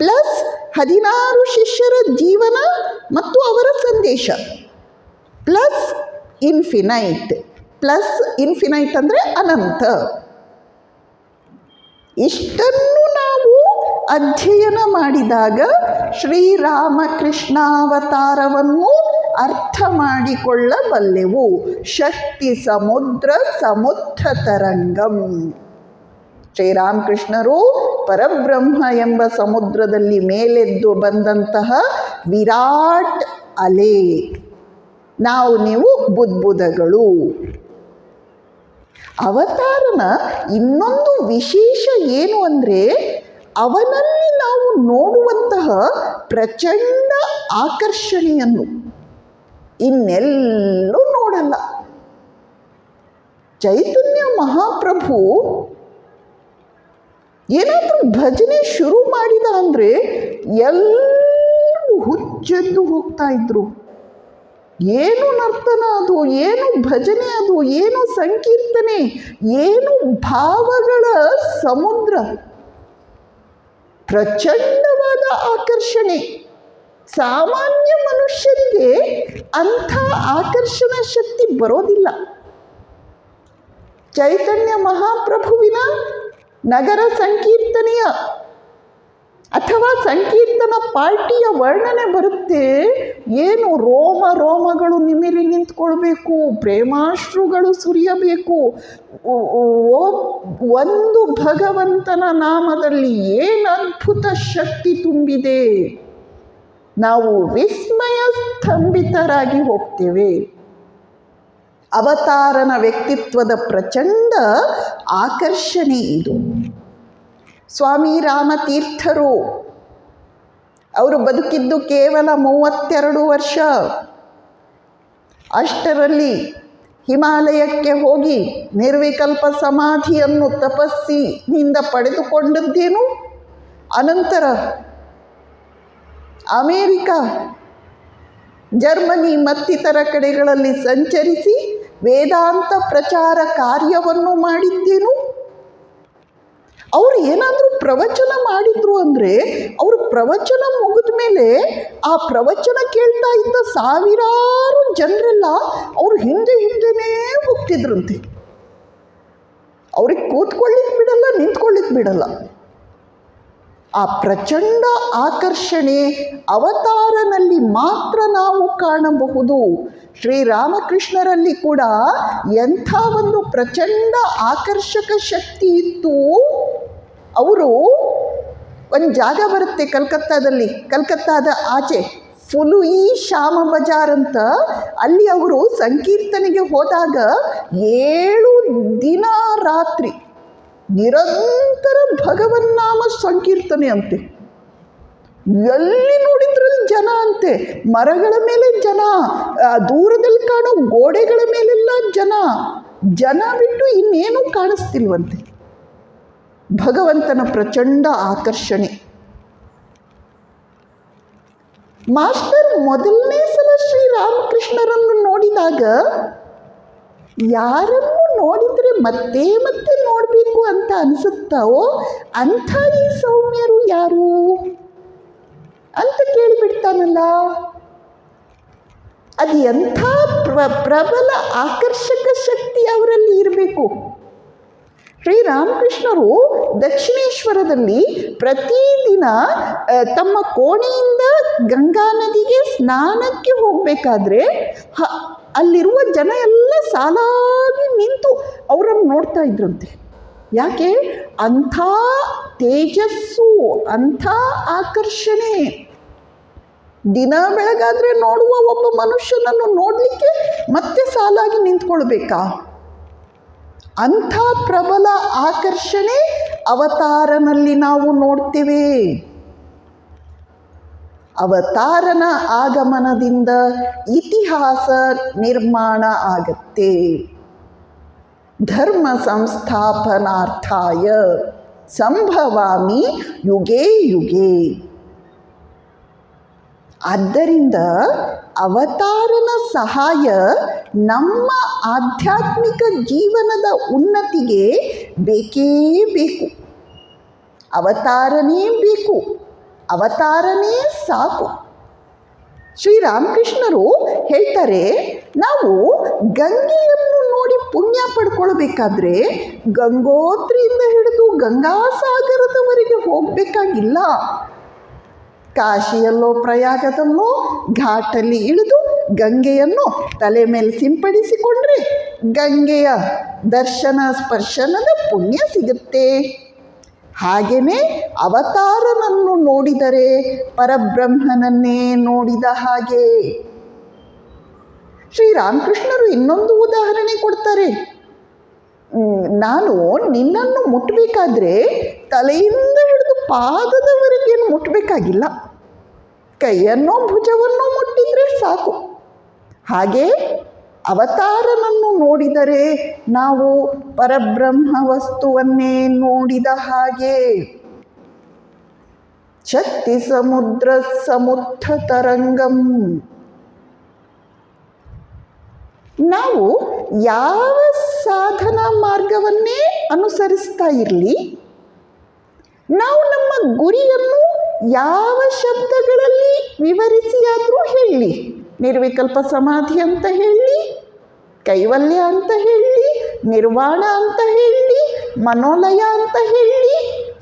Speaker 1: ಪ್ಲಸ್ 16 ಶಿಷ್ಯರ ಜೀವನ ಮತ್ತು ಅವರ ಸಂದೇಶ ಪ್ಲಸ್ ಇನ್ಫಿನೈಟ್ ಅಂದರೆ ಅನಂತ. ಇಷ್ಟನ್ನು ನಾವು ಅಧ್ಯಯನ ಮಾಡಿದಾಗ ಶ್ರೀರಾಮಕೃಷ್ಣಾವತಾರವನ್ನು ಅರ್ಥ ಮಾಡಿಕೊಳ್ಳಬಲ್ಲೆವು. ಶಕ್ತಿ ಸಮುದ್ರ ತರಂಗಂ. ಶ್ರೀರಾಮಕೃಷ್ಣರು ಪರಬ್ರಹ್ಮ ಎಂಬ ಸಮುದ್ರದಲ್ಲಿ ಮೇಲೆದ್ದು ಬಂದಂತಹ ವಿರಾಟ್ ಅಲೆ. ನೀವು ಬುದ್ಬುದಗಳು. ಅವತಾರನ ಇನ್ನೊಂದು ವಿಶೇಷ ಏನು ಅಂದರೆ, ಅವನಲ್ಲಿ ನಾವು ನೋಡುವಂತಹ ಪ್ರಚಂಡ ಆಕರ್ಷಣೆಯನ್ನು ಇನ್ನೆಲ್ಲೂ ನೋಡಲ್ಲ. ಚೈತನ್ಯ ಮಹಾಪ್ರಭು ಏನಾದರೂ ಭಜನೆ ಶುರು ಮಾಡಿದ ಅಂದರೆ ಎಲ್ಲರೂ ಹುಚ್ಚೆದ್ದು ಹೋಗ್ತಾ ಇದ್ರು. ಏನು ನರ್ತನ ಅದು, ಏನು ಭಜನೆ ಅದು, ಏನು ಸಂಕೀರ್ತನೆ, ಏನು ಭಾವಗಳ ಸಮುದ್ರ, ಪ್ರಚಂಡವಾದ ಆಕರ್ಷಣೆ. ಸಾಮಾನ್ಯ ಮನುಷ್ಯರಿಗೆ ಅಂಥ ಆಕರ್ಷಣ ಶಕ್ತಿ ಬರೋದಿಲ್ಲ. ಚೈತನ್ಯ ಮಹಾಪ್ರಭುವಿನ ನಗರ ಸಂಕೀರ್ತನೆಯ ಅಥವಾ ಸಂಕೀರ್ತನ ಪಾರ್ಟಿಯ ವರ್ಣನೆ ಬರುತ್ತೆ. ಏನು ರೋಮಗಳು ನಿಮಿರಿ ನಿಂತ್ಕೊಳ್ಬೇಕು, ಪ್ರೇಮಾಶ್ರುಗಳು ಸುರಿಯಬೇಕು. ಒಂದು ಭಗವಂತನ ನಾಮದಲ್ಲಿ ಏನು ಅದ್ಭುತ ಶಕ್ತಿ ತುಂಬಿದೆ. ನಾವು ವಿಸ್ಮಯ ಸ್ತಂಭಿತರಾಗಿ ಹೋಗ್ತೇವೆ. ಅವತಾರನ ವ್ಯಕ್ತಿತ್ವದ ಪ್ರಚಂಡ ಆಕರ್ಷಣೆ ಇದು. ಸ್ವಾಮಿ ರಾಮತೀರ್ಥರು ಅವರು ಬದುಕಿದ್ದು ಕೇವಲ 32 ವರ್ಷ. ಅಷ್ಟರಲ್ಲಿ ಹಿಮಾಲಯಕ್ಕೆ ಹೋಗಿ ನಿರ್ವಿಕಲ್ಪ ಸಮಾಧಿಯನ್ನು ತಪಸ್ಸಿನಿಂದ ಪಡೆದುಕೊಂಡದ್ದೇನು. ಅನಂತರ ಅಮೇರಿಕ, ಜರ್ಮನಿ ಮತ್ತಿತರ ಕಡೆಗಳಲ್ಲಿ ಸಂಚರಿಸಿ ವೇದಾಂತ ಪ್ರಚಾರ ಕಾರ್ಯವನ್ನು ಮಾಡಿದ್ದೇನು. ಅವ್ರ ಅವ್ರು ಏನಾದರೂ ಪ್ರವಚನ ಮಾಡಿದ್ರು ಅಂದರೆ ಅವರು ಪ್ರವಚನ ಮುಗಿದ ಮೇಲೆ ಆ ಪ್ರವಚನ ಕೇಳ್ತಾ ಇದ್ದ ಸಾವಿರಾರು ಜನರೆಲ್ಲ ಅವ್ರು ಹಿಂದೆನೇ ಹೋಗ್ತಿದ್ರಂತೆ. ಅವ್ರಿಗೆ ಕೂತ್ಕೊಳ್ಳಿಕ್ಕೆ ಬಿಡಲ್ಲ, ನಿಂತ್ಕೊಳ್ಳಿಕ್ಕೆ ಬಿಡಲ್ಲ. ಆ ಪ್ರಚಂಡ ಆಕರ್ಷಣೆ ಅವತಾರನಲ್ಲಿ ಮಾತ್ರ ನಾವು ಕಾಣಬಹುದು. ಶ್ರೀರಾಮಕೃಷ್ಣರಲ್ಲಿ ಕೂಡ ಎಂಥ ಒಂದು ಪ್ರಚಂಡ ಆಕರ್ಷಕ ಶಕ್ತಿ ಇತ್ತು. ಅವರು ಒಂದು ಜಾಗ ಬರುತ್ತೆ ಕಲ್ಕತ್ತಾದ ಆಚೆ ಫುಲುಯಿ ಶ್ಯಾಮ ಬಜಾರ್ ಅಂತ, ಅಲ್ಲಿ ಅವರು ಸಂಕೀರ್ತನೆಗೆ ಹೋದಾಗ 7 ದಿನ ರಾತ್ರಿ ನಿರಂತರ ಭಗವನ್ನಾಮ ಸಂಕೀರ್ತನೆ ಅಂತೆ. ಎಲ್ಲಿ ನೋಡಿದ್ರಲ್ಲಿ ಜನ ಅಂತೆ, ಮರಗಳ ಮೇಲೆ ಜನ, ದೂರದಲ್ಲಿ ಕಾಣೋ ಗೋಡೆಗಳ ಮೇಲೆಲ್ಲ ಜನ ಬಿಟ್ಟು ಇನ್ನೇನೂ ಕಾಣಿಸ್ತಿಲ್ವಂತೆ. ಭಗವಂತನ ಪ್ರಚಂಡ ಆಕರ್ಷಣೆ. ಮಾಸ್ಟರ್ ಮೊದಲನೇ ಸಲ ಶ್ರೀರಾಮಕೃಷ್ಣರನ್ನು ನೋಡಿದಾಗ ಯಾರನ್ನು ನೋಡಿದರೆ ಮತ್ತೆ ಮತ್ತೆ ನೋಡಬೇಕು ಅಂತ ಅನಿಸುತ್ತಾವೋ ಅಂಥ ಈ ಸೌಮ್ಯರು ಯಾರು ಅಂತ ಕೇಳಿಬಿಡ್ತಾನಲ್ಲ. ಅದು ಎಂಥ ಪ್ರಬಲ ಆಕರ್ಷಕ ಶಕ್ತಿ ಅವರಲ್ಲಿ ಇರಬೇಕು. ಶ್ರೀರಾಮಕೃಷ್ಣರು ದಕ್ಷಿಣೇಶ್ವರದಲ್ಲಿ ಪ್ರತಿದಿನ ತಮ್ಮ ಕೋಣೆಯಿಂದ ಗಂಗಾ ನದಿಗೆ ಸ್ನಾನಕ್ಕೆ ಹೋಗಬೇಕಾದ್ರೆ ಅಲ್ಲಿರುವ ಜನ ಎಲ್ಲ ಸಾಲಾಗಿ ನಿಂತು ಅವರನ್ನು ನೋಡ್ತಾ ಇದ್ರಂತೆ. ಯಾಕೆ? ಅಂಥ ತೇಜಸ್ಸು, ಅಂಥ ಆಕರ್ಷಣೆ. ದಿನ ಬೆಳಗಾದರೆ ನೋಡುವ ಒಬ್ಬ ಮನುಷ್ಯನನ್ನು ನೋಡಲಿಕ್ಕೆ ಮತ್ತೆ ಸಾಲಾಗಿ ನಿಂತ್ಕೊಳ್ಬೇಕಾ? ಅಂಥ ಪ್ರಬಲ ಆಕರ್ಷಣೆ ಅವತಾರನಲ್ಲಿ ನಾವು ನೋಡ್ತೇವೆ. ಅವತಾರನ ಆಗಮನದಿಂದ ಇತಿಹಾಸ ನಿರ್ಮಾಣ ಆಗತ್ತೆ. ಧರ್ಮ ಸಂಸ್ಥಾಪನಾರ್ಥಾಯ ಸಂಭವಾಮಿ ಯುಗೇ ಯುಗೇ. ಆದ್ದರಿಂದ ಅವತಾರನ ಸಹಾಯ ನಮ್ಮ ಆಧ್ಯಾತ್ಮಿಕ ಜೀವನದ ಉನ್ನತಿಗೆ ಬೇಕೇ ಬೇಕು. ಅವತಾರನೇ ಬೇಕು, ಅವತಾರನೇ ಸಾಕು. ಶ್ರೀರಾಮಕೃಷ್ಣರು ಹೇಳ್ತಾರೆ, ನಾವು ಗಂಗೆಯನ್ನು ನೋಡಿ ಪುಣ್ಯ ಪಡ್ಕೊಳ್ಬೇಕಾದ್ರೆ ಗಂಗೋತ್ರಿಯಿಂದ ಹಿಡಿದು ಗಂಗಾಸಾಗರದವರೆಗೆ ಹೋಗಬೇಕಾಗಿಲ್ಲ. ಕಾಶಿಯಲ್ಲೋ ಪ್ರಯಾಗದಲ್ಲೋ ಘಾಟಲ್ಲಿ ಇಳಿದು ಗಂಗೆಯನ್ನು ತಲೆ ಮೇಲೆ ಸಿಂಪಡಿಸಿಕೊಂಡ್ರೆ ಗಂಗೆಯ ದರ್ಶನ ಸ್ಪರ್ಶನದ ಪುಣ್ಯ ಸಿಗುತ್ತೆ. ಹಾಗೆಯೇ ಅವತಾರನನ್ನು ನೋಡಿದರೆ ಪರಬ್ರಹ್ಮನನ್ನೇ ನೋಡಿದ ಹಾಗೆ. ಶ್ರೀರಾಮಕೃಷ್ಣರು ಇನ್ನೊಂದು ಉದಾಹರಣೆ ಕೊಡ್ತಾರೆ. ನಾನು ನಿನ್ನನ್ನು ಮುಟ್ಟಬೇಕಾದ್ರೆ ತಲೆಯಿಂದ ಹಿಡಿದು ಪಾದದವರೆಗೇನು ಮುಟ್ಟಬೇಕಾಗಿಲ್ಲ, ಕೈಯನ್ನೋ ಭುಜವನ್ನೋ ಮುಟ್ಟಿದರೆ ಸಾಕು. ಹಾಗೆ ಅವತಾರನನ್ನು ನೋಡಿದರೆ ನಾವು ಪರಬ್ರಹ್ಮ ವಸ್ತುವನ್ನೇ ನೋಡಿದ ಹಾಗೆ. ಶಕ್ತಿ ಸಮುದ್ರ ಸಮುತ್ಥ ತರಂಗಂ. ನಾವು ಯಾವ ಸಾಧನಾ ಮಾರ್ಗವನ್ನೇ ಅನುಸರಿಸ್ತಾ ಇರಲಿ, ನಾವು ನಮ್ಮ ಗುರಿಯನ್ನು ಯಾವ ಶಬ್ದಗಳಲ್ಲಿ ವಿವರಿಸಿಯಾದರೂ ಹೇಳಲಿ, ನಿರ್ವಿಕಲ್ಪ ಸಮಾಧಿ ಅಂತ ಹೇಳಲಿ, ಕೈವಲ್ಯ ಅಂತ ಹೇಳಲಿ, ನಿರ್ವಾಣ ಅಂತ ಹೇಳಲಿ, ಮನೋಲಯ ಅಂತ ಹೇಳಲಿ,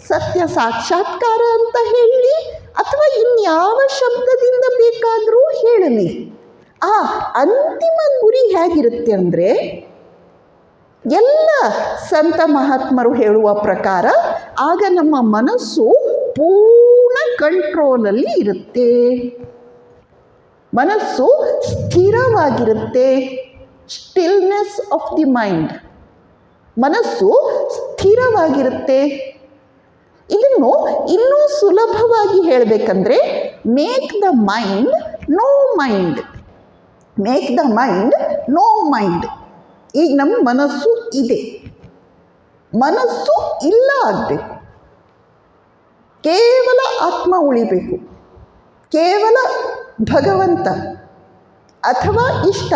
Speaker 1: ಸತ್ಯ ಸಾಕ್ಷಾತ್ಕಾರ ಅಂತ ಹೇಳಲಿ, ಅಥವಾ ಇನ್ಯಾವ ಶಬ್ದದಿಂದ ಬೇಕಾದರೂ ಹೇಳಲಿ, ಆ ಅಂತಿಮ ಗುರಿ ಹೇಗಿರುತ್ತೆ ಅಂದರೆ, ಎಲ್ಲ ಸಂತ ಮಹಾತ್ಮರು ಹೇಳುವ ಪ್ರಕಾರ ಆಗ ನಮ್ಮ ಮನಸ್ಸು ಪೂರ್ಣ ಕಂಟ್ರೋಲಲ್ಲಿ ಇರುತ್ತೆ, ಮನಸ್ಸು ಸ್ಥಿರವಾಗಿರುತ್ತೆ. ಸ್ಟಿಲ್ನೆಸ್ ಆಫ್ ದಿ ಮೈಂಡ್, ಮನಸ್ಸು ಸ್ಥಿರವಾಗಿರುತ್ತೆ. ಇದನ್ನು ಇನ್ನೂ ಸುಲಭವಾಗಿ ಹೇಳಬೇಕಂದ್ರೆ, make the mind no mind, make the mind no mind. ಈಗ ನಮ್ಮ ಮನಸ್ಸು ಇದೆ, ಮನಸ್ಸು ಇಲ್ಲ ಆಗಬೇಕು, ಕೇವಲ ಆತ್ಮ ಉಳಿಬೇಕು, ಕೇವಲ ಭಗವಂತ ಅಥವಾ ಇಷ್ಟ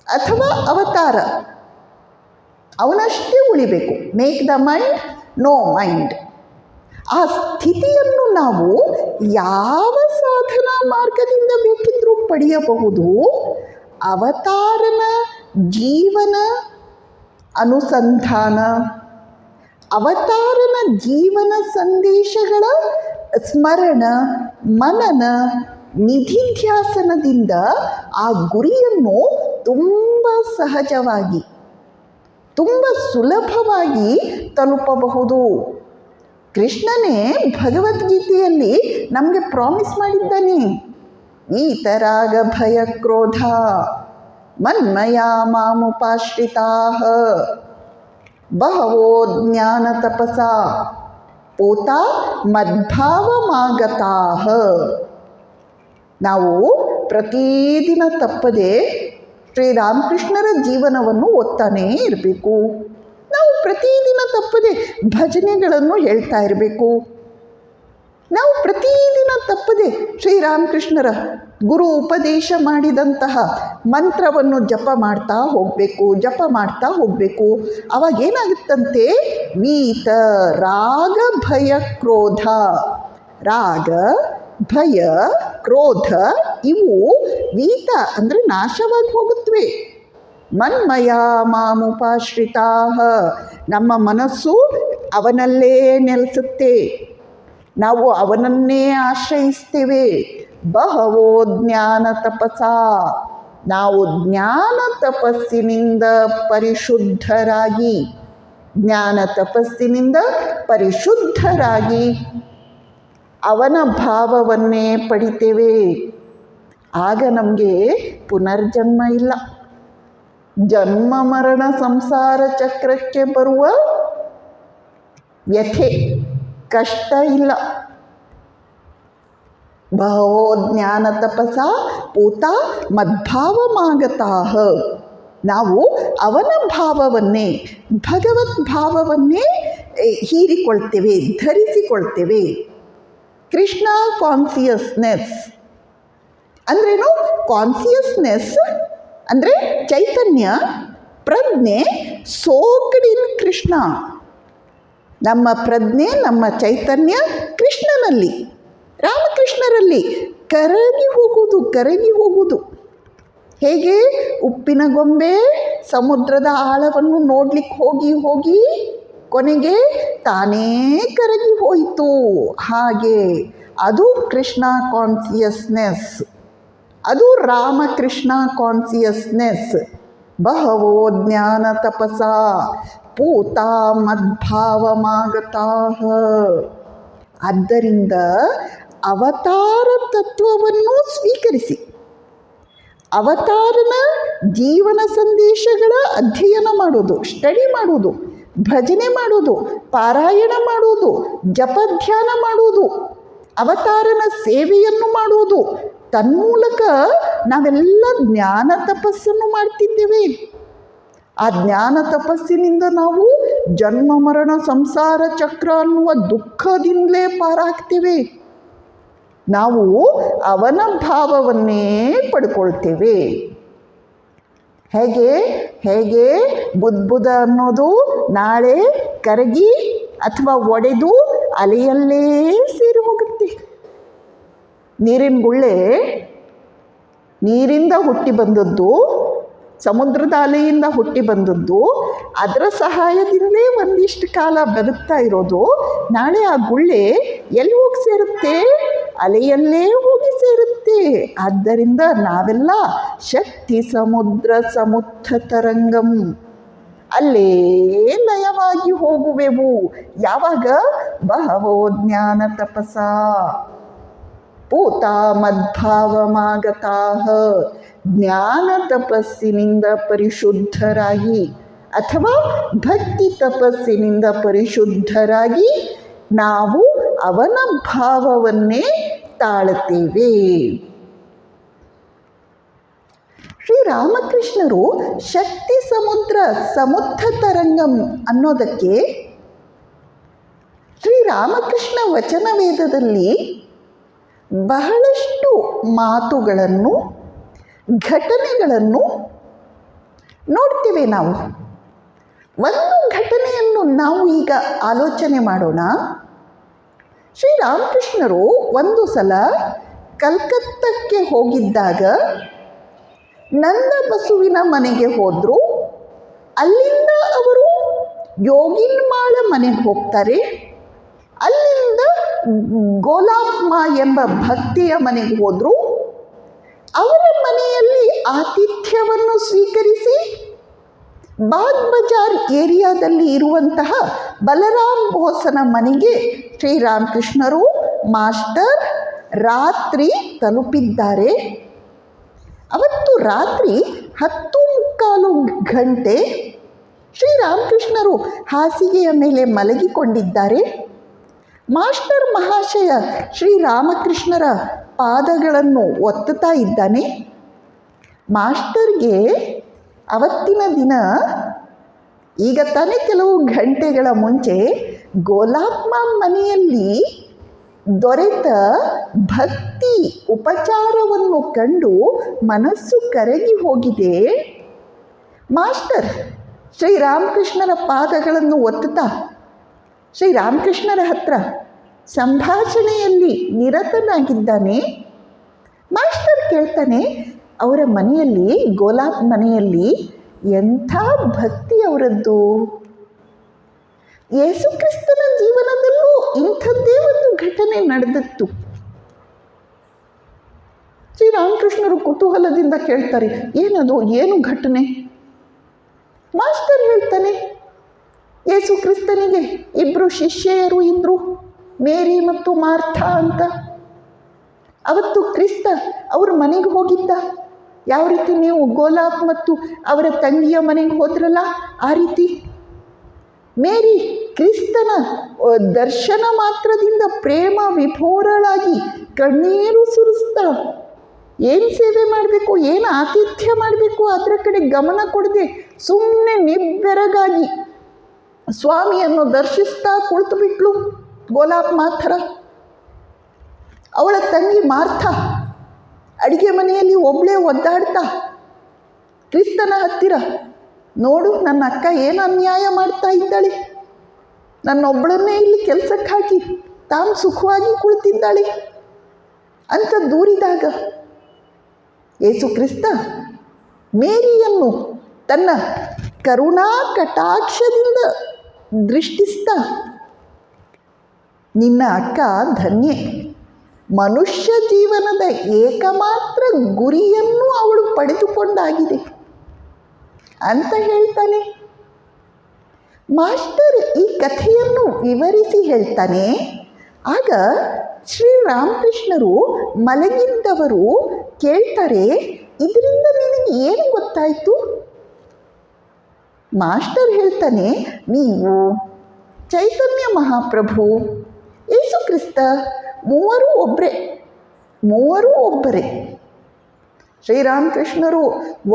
Speaker 1: ಅಥವಾ ಅವತಾರ ಅವನಷ್ಟೇ ಉಳಿಬೇಕು. Make the mind no mind. ಆ ಸ್ಥಿತಿಯನ್ನು ನಾವು ಯಾವ ಸಾಧನಾ ಮಾರ್ಗದಿಂದ ಬೇಕಿದ್ರೂ ಪಡೆಯಬಹುದು. ಅವತಾರನ ಜೀವನ ಅನುಸಂಧಾನ, ಅವತಾರನ ಜೀವನ ಸಂದೇಶಗಳ ಸ್ಮರಣ, ಮನನ, ನಿಧಿಧ್ಯಾಸನದಿಂದ ಆ ಗುರಿಯನ್ನು ತುಂಬ ಸಹಜವಾಗಿ, ತುಂಬ ಸುಲಭವಾಗಿ ತಲುಪಬಹುದು. ಕೃಷ್ಣನೇ ಭಗವದ್ಗೀತೆಯಲ್ಲಿ ನಮಗೆ ಪ್ರಾಮಿಸ್ ಮಾಡಿದ್ದಾನೆ, ಈತರಾಗ ಭಯ ಕ್ರೋಧ ಮನ್ಮಯಾ ಮಾಮುಪಾಶ್ರಿತಾಃ ಬಹವೋ ಜ್ಞಾನ ತಪಸಾ ಪೂತಾ ಮದ್ಭಾವಮಾಗತಾಃ. ನಾವು ಪ್ರತಿದಿನ ತಪ್ಪದೆ ಶ್ರೀರಾಮಕೃಷ್ಣರ ಜೀವನವನ್ನು ಓದ್ತಾನೇ ಇರಬೇಕು. ನಾವು ಪ್ರತಿದಿನ ತಪ್ಪದೆ ಭಜನೆಗಳನ್ನು ಹೇಳ್ತಾ ಇರಬೇಕು. ನಾವು ಪ್ರತಿದಿನ ತಪ್ಪದೆ ಶ್ರೀರಾಮಕೃಷ್ಣರ ಗುರು ಉಪದೇಶ ಮಾಡಿದಂತಹ ಮಂತ್ರವನ್ನು ಜಪ ಮಾಡ್ತಾ ಹೋಗಬೇಕು. ಅವಾಗೇನಾಗುತ್ತಂತೆ, ವೀತ ರಾಗ ಭಯ ಕ್ರೋಧ, ರಾಗ ಭಯ ಕ್ರೋಧ ಇವು ವೀತ ಅಂದರೆ ನಾಶವಾಗಿ ಹೋಗುತ್ತವೆ. ಮನ್ಮಯ ಮಾಮುಪಾಶ್ರಿತಾಃ, ನಮ್ಮ ಮನಸ್ಸು ಅವನಲ್ಲೇ ನೆಲೆಸುತ್ತೆ, ನಾವು ಅವನನ್ನೇ ಆಶ್ರಯಿಸ್ತೇವೆ. ಬಹವೋ ಜ್ಞಾನ ತಪಸಾ, ನಾವು ಜ್ಞಾನ ತಪಸ್ಸಿನಿಂದ ಪರಿಶುದ್ಧರಾಗಿ ಅವನ ಭಾವವನ್ನೇ ಪಡಿತೇವೆ. ಆಗ ನಮಗೆ ಪುನರ್ಜನ್ಮ ಇಲ್ಲ, ಜನ್ಮ ಮರಣ ಸಂಸಾರ ಚಕ್ರಕ್ಕೆ ಬರುವ ವ್ಯಥೆ ಕಷ್ಟ ಇಲ್ಲ. ಬಹವೋ ಜ್ಞಾನ ತಪಸಾ ಪೂತಾ ಮದ್ಭಾವಮಾಗತಾಃ, ನಾವು ಅವನ ಭಾವವನ್ನೇ, ಭಗವದ್ ಭಾವವನ್ನೇ ಹೀರಿಕೊಳ್ತೇವೆ, ಧರಿಸಿಕೊಳ್ತೇವೆ. ಕೃಷ್ಣ ಕಾನ್ಸಿಯಸ್ನೆಸ್ ಅಂದ್ರೇನು? ಕಾನ್ಸಿಯಸ್ನೆಸ್ ಅಂದರೆ ಚೈತನ್ಯ, ಪ್ರಜ್ಞೆ, ಸೋಕ್ಡ್ ಇನ್ ಕೃಷ್ಣ. ನಮ್ಮ ಪ್ರಜ್ಞೆ, ನಮ್ಮ ಚೈತನ್ಯ ಕೃಷ್ಣನಲ್ಲಿ, ರಾಮಕೃಷ್ಣರಲ್ಲಿ ಕರಗಿ ಹೋಗುವುದು. ಹೇಗೆ ಉಪ್ಪಿನ ಗೊಂಬೆ ಸಮುದ್ರದ ಆಳವನ್ನು ನೋಡ್ಲಿಕ್ಕೆ ಹೋಗಿ ಕೊನೆಗೆ ತಾನೇ ಕರಗಿ ಹೋಯಿತು, ಹಾಗೆ ಅದು ಕೃಷ್ಣ ಕಾನ್ಸಿಯಸ್ನೆಸ್, ಅದು ರಾಮಕೃಷ್ಣ ಕಾನ್ಸಿಯಸ್ನೆಸ್. ಬಹವೋ ಜ್ಞಾನ ತಪಸಾ ಪೂತಾ ಮದ್ಭಾವಮಾಗತಾಃ. ಆದ್ದರಿಂದ ಅವತಾರ ತತ್ವವನ್ನು ಸ್ವೀಕರಿಸಿ, ಅವತಾರನ ಜೀವನ ಸಂದೇಶಗಳ ಅಧ್ಯಯನ ಮಾಡೋದು, ಸ್ಟಡಿ ಮಾಡೋದು, ಭಜನೆ ಮಾಡೋದು, ಪಾರಾಯಣ ಮಾಡೋದು, ಜಪಧ್ಯಾನ ಮಾಡೋದು, ಅವತಾರನ ಸೇವೆಯನ್ನು ಮಾಡುವುದು, ತನ್ಮೂಲಕ ನಾವೆಲ್ಲ ಜ್ಞಾನ ತಪಸ್ಸನ್ನು ಮಾಡ್ತಿದ್ದೇವೆ. ಆ ಜ್ಞಾನ ತಪಸ್ಸಿನಿಂದ ನಾವು ಜನ್ಮ ಮರಣ ಸಂಸಾರ ಚಕ್ರ ಅನ್ನುವ ದುಃಖದಿಂದಲೇ ಪಾರಾಗ್ತೇವೆ. ನಾವು ಅವನ ಭಾವವನ್ನೇ ಪಡ್ಕೊಳ್ತೇವೆ. ಹೇಗೆ ಬುದ್ಬುದ ಅನ್ನೋದು ನಾಳೆ ಕರಗಿ ಅಥವಾ ಒಡೆದು ಅಲೆಯಲ್ಲೇ ಸೇರಿ ಹೋಗುತ್ತೆ. ನೀರಿನ ಗುಳ್ಳೆ ನೀರಿಂದ ಹುಟ್ಟಿ ಬಂದದ್ದು, ಸಮುದ್ರದ ಅಲೆಯಿಂದ ಹುಟ್ಟಿ ಬಂದದ್ದು, ಅದರ ಸಹಾಯದಿಂದಲೇ ಒಂದಿಷ್ಟು ಕಾಲ ಬದುಕ್ತಾ ಇರೋದು. ನಾಳೆ ಆ ಗುಳ್ಳೆ ಎಲ್ಲಿ ಹೋಗಿ ಸೇರುತ್ತೆ? ಅಲೆಯಲ್ಲೇ ಹೋಗಿ ಸೇರುತ್ತೆ. ಆದ್ದರಿಂದ ನಾವೆಲ್ಲ ಶಕ್ತಿ ಸಮುದ್ರ ಸಮುತ್ಥ ತರಂಗಂ, ಅಲ್ಲೇ ಲಯವಾಗಿ ಹೋಗುವೆವು. ಯಾವಾಗ? ಬಹವೋ ಜ್ಞಾನ ತಪಸಾ ಪೂತಾ ಮದ್ಭಾವಮಾಗತಾಃ. ಜ್ಞಾನ ತಪಸ್ಸಿನಿಂದ ಪರಿಶುದ್ಧರಾಗಿ ಅಥವಾ ಭಕ್ತಿ ತಪಸ್ಸಿನಿಂದ ಪರಿಶುದ್ಧರಾಗಿ ನಾವು ಅವನ ಭಾವವನ್ನೇ ತಾಳುತ್ತೇವೆ. ಶ್ರೀರಾಮಕೃಷ್ಣರು ಶಕ್ತಿ ಸಮುದ್ರ ಸಮುದ್ಧ ತರಂಗಂ ಅನ್ನೋದಕ್ಕೆ ಶ್ರೀರಾಮಕೃಷ್ಣ ವಚನ ವೇದದಲ್ಲಿ ಬಹಳಷ್ಟು ಮಾತುಗಳನ್ನು, ಘಟನೆಗಳನ್ನು ನೋಡ್ತೇವೆ ನಾವು. ಒಂದು ಘಟನೆಯನ್ನು ನಾವು ಈಗ ಆಲೋಚನೆ ಮಾಡೋಣ. ಶ್ರೀರಾಮಕೃಷ್ಣರು ಒಂದು ಸಲ ಕಲ್ಕತ್ತಕ್ಕೆ ಹೋಗಿದ್ದಾಗ ನಂದ ಬಸುವಿನ ಮನೆಗೆ ಹೋದರು. ಅಲ್ಲಿಂದ ಅವರು ಯೋಗಿನ್ಮಾಳ ಮನೆಗೆ ಹೋಗ್ತಾರೆ. ಅಲ್ಲಿಂದ ಗೋಲಾಪ್ಮ ಎಂಬ ಭಕ್ತಿಯ ಮನೆಗೆ ಹೋದರು. ಅವರ ಮನೆಯಲ್ಲಿ ಆತಿಥ್ಯವನ್ನು ಸ್ವೀಕರಿಸಿ ಬಾಗ್ ಬಜಾರ್ ಏರಿಯಾದಲ್ಲಿ ಇರುವಂತಹ ಬಲರಾಮ್ ಬೋಸನ ಮನೆಗೆ ಶ್ರೀರಾಮಕೃಷ್ಣರು ಮಾಸ್ಟರ್ ರಾತ್ರಿ ತಲುಪಿದ್ದಾರೆ. ಅವತ್ತು ರಾತ್ರಿ 10:15 ಗಂಟೆ ಶ್ರೀರಾಮಕೃಷ್ಣರು ಹಾಸಿಗೆಯ ಮೇಲೆ ಮಲಗಿಕೊಂಡಿದ್ದಾರೆ. ಮಾಸ್ಟರ್ ಮಹಾಶಯ ಶ್ರೀರಾಮಕೃಷ್ಣರ ಪಾದಗಳನ್ನು ಒತ್ತುತ್ತಾ ಇದ್ದಾನೆ. ಮಾಸ್ಟರ್ಗೆ ಅವತ್ತಿನ ದಿನ ಈಗ ತಾನೇ ಕೆಲವು ಗಂಟೆಗಳ ಮುಂಚೆ ಗೋಲಾಪ್ಮ ಮನೆಯಲ್ಲಿ ದೊರೆತ ಭಕ್ತಿ ಉಪಚಾರವನ್ನು ಕಂಡು ಮನಸ್ಸು ಕರಗಿ ಹೋಗಿದೆ. ಮಾಸ್ಟರ್ ಶ್ರೀರಾಮಕೃಷ್ಣರ ಪಾದಗಳನ್ನು ಒತ್ತುತ್ತಾ ಶ್ರೀರಾಮಕೃಷ್ಣರ ಹತ್ರ ಸಂಭಾಷಣೆಯಲ್ಲಿ ನಿರತನಾಗಿದ್ದಾನೆ. ಮಾಸ್ಟರ್ ಕೇಳ್ತಾನೆ, ಅವರ ಮನೆಯಲ್ಲಿ ಗೋಲಾಪ್ ಮನೆಯಲ್ಲಿ ಎಂಥ ಭಕ್ತಿ ಅವರದ್ದು. ಯೇಸು ಕ್ರಿಸ್ತನ ಜೀವನದಲ್ಲೂ ಇಂಥದ್ದೇ ಒಂದು ಘಟನೆ ನಡೆದಿತ್ತು. ಶ್ರೀರಾಮಕೃಷ್ಣರು ಕುತೂಹಲದಿಂದ ಕೇಳ್ತಾರೆ, ಏನದು, ಏನು ಘಟನೆ? ಮಾಸ್ಟರ್ ಹೇಳ್ತಾನೆ, ಯೇಸು ಕ್ರಿಸ್ತನಿಗೆ 2 ಶಿಷ್ಯರು ಇದ್ದರು, ಮೇರಿ ಮತ್ತು ಮಾರ್ಥ ಅಂತ. ಅವತ್ತು ಕ್ರಿಸ್ತ ಅವ್ರ ಮನೆಗೆ ಹೋಗಿದ್ದ. ಯಾವ ರೀತಿ ನೀವು ಗೋಲಾಪ್ ಮತ್ತು ಅವರ ತಂಗಿಯ ಮನೆಗೆ ಹೋದ್ರಲ್ಲ, ಆ ರೀತಿ ಮೇರಿ ಕ್ರಿಸ್ತನ ದರ್ಶನ ಮಾತ್ರದಿಂದ ಪ್ರೇಮ ವಿಭೋರಳಾಗಿ ಕಣ್ಣೀರು ಸುರಿಸ್ತಾ ಏನು ಸೇವೆ ಮಾಡಬೇಕು, ಏನು ಆತಿಥ್ಯ ಮಾಡಬೇಕು ಅದರ ಕಡೆ ಗಮನ ಕೊಡದೆ ಸುಮ್ಮನೆ ನಿಬ್ಬೆರಗಾಗಿ ಸ್ವಾಮಿಯನ್ನು ದರ್ಶಿಸ್ತಾ ಕುಳಿತು ಬಿಟ್ಲು ಗೋಲಾಪ್ ಮಾತ್ರ. ಅವಳ ತಂಗಿ ಮಾರ್ಥ ಅಡಿಗೆ ಮನೆಯಲ್ಲಿ ಒಬ್ಬಳೇ ಒದ್ದಾಡ್ತಾ ಕ್ರಿಸ್ತನ ಹತ್ತಿರ, ನೋಡು ನನ್ನ ಅಕ್ಕ ಏನು ಅನ್ಯಾಯ ಮಾಡ್ತಾ ಇದ್ದಾಳೆ, ನನ್ನೊಬ್ಬಳನ್ನೇ ಇಲ್ಲಿ ಕೆಲಸಕ್ಕೆ ಹಾಕಿ ತಾನು ಸುಖವಾಗಿ ಕುಳಿತಿದ್ದಾಳೆ ಅಂತ ದೂರಿದಾಗ ಯೇಸು ಕ್ರಿಸ್ತ ಮೇರಿಯನ್ನು ತನ್ನ ಕರುಣಾ ಕಟಾಕ್ಷದಿಂದ ದೃಷ್ಟಿಸ್ತಾ, ನಿನ್ನ ಅಕ್ಕ ಧನ್ಯೆ, ಮನುಷ್ಯ ಜೀವನದ ಏಕಮಾತ್ರ ಗುರಿಯನ್ನು ಅವಳು ಪಡೆದುಕೊಂಡಾಗಿದೆ ಅಂತ ಹೇಳ್ತಾನೆ. ಮಾಸ್ಟರ್ ಈ ಕಥೆಯನ್ನು ವಿವರಿಸಿ ಹೇಳ್ತಾನೆ. ಆಗ ಶ್ರೀರಾಮಕೃಷ್ಣರು ಮಲಗಿದ್ದವರು ಕೇಳ್ತಾರೆ, ಇದರಿಂದ ನಿನಗೆ ಏನು ಗೊತ್ತಾಯಿತು? ಮಾಸ್ಟರ್ ಹೇಳ್ತಾನೆ, ನೀವು ಚೈತನ್ಯ ಮಹಾಪ್ರಭು, ಯೇಸು ಕ್ರಿಸ್ತ ಮೂವರೂ ಒಬ್ಬರೇ. ಶ್ರೀರಾಮಕೃಷ್ಣರು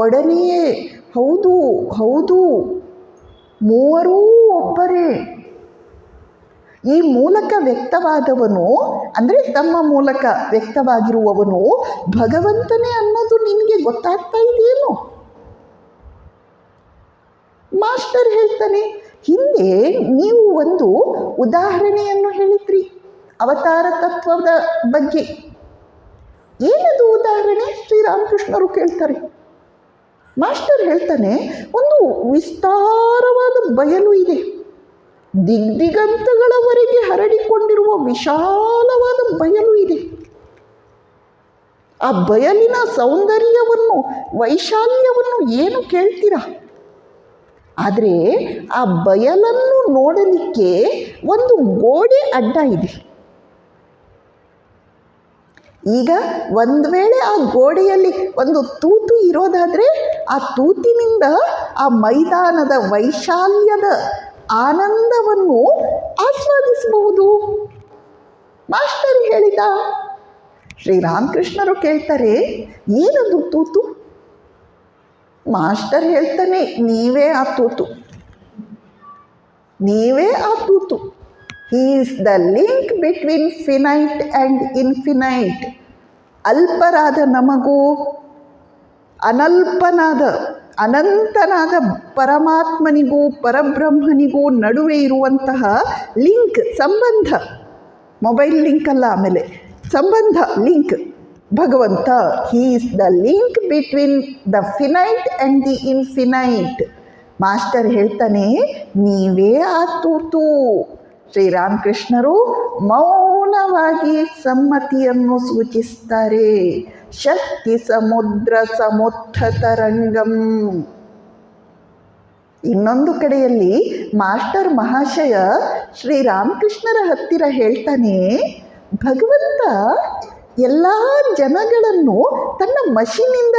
Speaker 1: ಒಡನೆಯೇ ಹೌದು ಹೌದು ಮೂವರೂ ಒಬ್ಬರೇ. ಈ ಮೂಲಕ ವ್ಯಕ್ತವಾದವನು ಅಂದರೆ ತಮ್ಮ ಮೂಲಕ ವ್ಯಕ್ತವಾಗಿರುವವನು ಭಗವಂತನೇ ಅನ್ನೋದು ನಿನಗೆ ಗೊತ್ತಾಗ್ತಾ ಇದೆಯೇನು? ಮಾಸ್ಟರ್ ಹೇಳ್ತಾನೆ, ಹಿಂದೆ ನೀವು ಒಂದು ಉದಾಹರಣೆಯನ್ನು ಹೇಳಿದ್ರಿ ಅವತಾರ ತತ್ವದ ಬಗ್ಗೆ. ಏನದು ಉದಾಹರಣೆ? ಶ್ರೀರಾಮಕೃಷ್ಣರು ಕೇಳ್ತಾರೆ. ಮಾಸ್ಟರ್ ಹೇಳ್ತಾನೆ, ಒಂದು ವಿಸ್ತಾರವಾದ ಬಯಲು ಇದೆ, ದಿಗ್ದಿಗಂತಗಳವರೆಗೆ ಹರಡಿಕೊಂಡಿರುವ ವಿಶಾಲವಾದ ಬಯಲು ಇದೆ. ಆ ಬಯಲಿನ ಸೌಂದರ್ಯವನ್ನು ವೈಶಾಲ್ಯವನ್ನು ಏನು ಕೇಳ್ತೀರಾ? ಆದರೆ ಆ ಬಯಲನ್ನು ನೋಡಲಿಕ್ಕೆ ಒಂದು ಗೋಡೆ ಅಡ್ಡ ಇದೆ. ಈಗ ಒಂದು ವೇಳೆ ಆ ಗೋಡೆಯಲ್ಲಿ ಒಂದು ತೂತು ಇರೋದಾದರೆ ಆ ತೂತಿನಿಂದ ಆ ಮೈದಾನದ ವೈಶಾಲ್ಯದ ಆನಂದವನ್ನು ಆಸ್ವಾದಿಸಬಹುದು. ಮಾಸ್ಟರ್ ಹೇಳಿದ. ಶ್ರೀರಾಮಕೃಷ್ಣರು ಕೇಳ್ತಾರೆ, ಏನದು ತೂತು? ಮಾಸ್ಟರ್ ಹೇಳ್ತಾನೆ, ನೀವೇ ಆ ತೂತು. He is the link between finite and infinite. ಅಲ್ಪರಾದ ನಮಗೂ ಅನಲ್ಪನಾದ ಅನಂತನಾದ ಪರಮಾತ್ಮನಿಗೂ ಪರಬ್ರಹ್ಮನಿಗೂ ನಡುವೆ ಇರುವಂತಹ ಲಿಂಕ್, ಸಂಬಂಧ, ಮೊಬೈಲ್ ಲಿಂಕ್ ಅಲ್ಲ, ಆಮೇಲೆ ಸಂಬಂಧ, ಲಿಂಕ್. ಭಗವಂತ, he is the link between the finite and the infinite. Master ಹೇಳ್ತಾನೆ, ನೀವೇ ಆ ತೂತು. ಶ್ರೀರಾಮಕೃಷ್ಣರು ಮೌನವಾಗಿ ಸಮ್ಮತಿಯನ್ನು ಸೂಚಿಸ್ತಾರೆ. ಶಕ್ತಿ ಸಮುದ್ರ ಸಮುತ್ಥತರಂಗಂ. ಇನ್ನೊಂದು ಕಡೆಯಲ್ಲಿ ಮಾಸ್ಟರ್ ಮಹಾಶಯ ಶ್ರೀರಾಮಕೃಷ್ಣರ ಹತ್ತಿರ ಹೇಳ್ತಾನೆ, ಭಗವಂತ ಎಲ್ಲ ಜನಗಳನ್ನು ತನ್ನ ಮಷೀನಿಂದ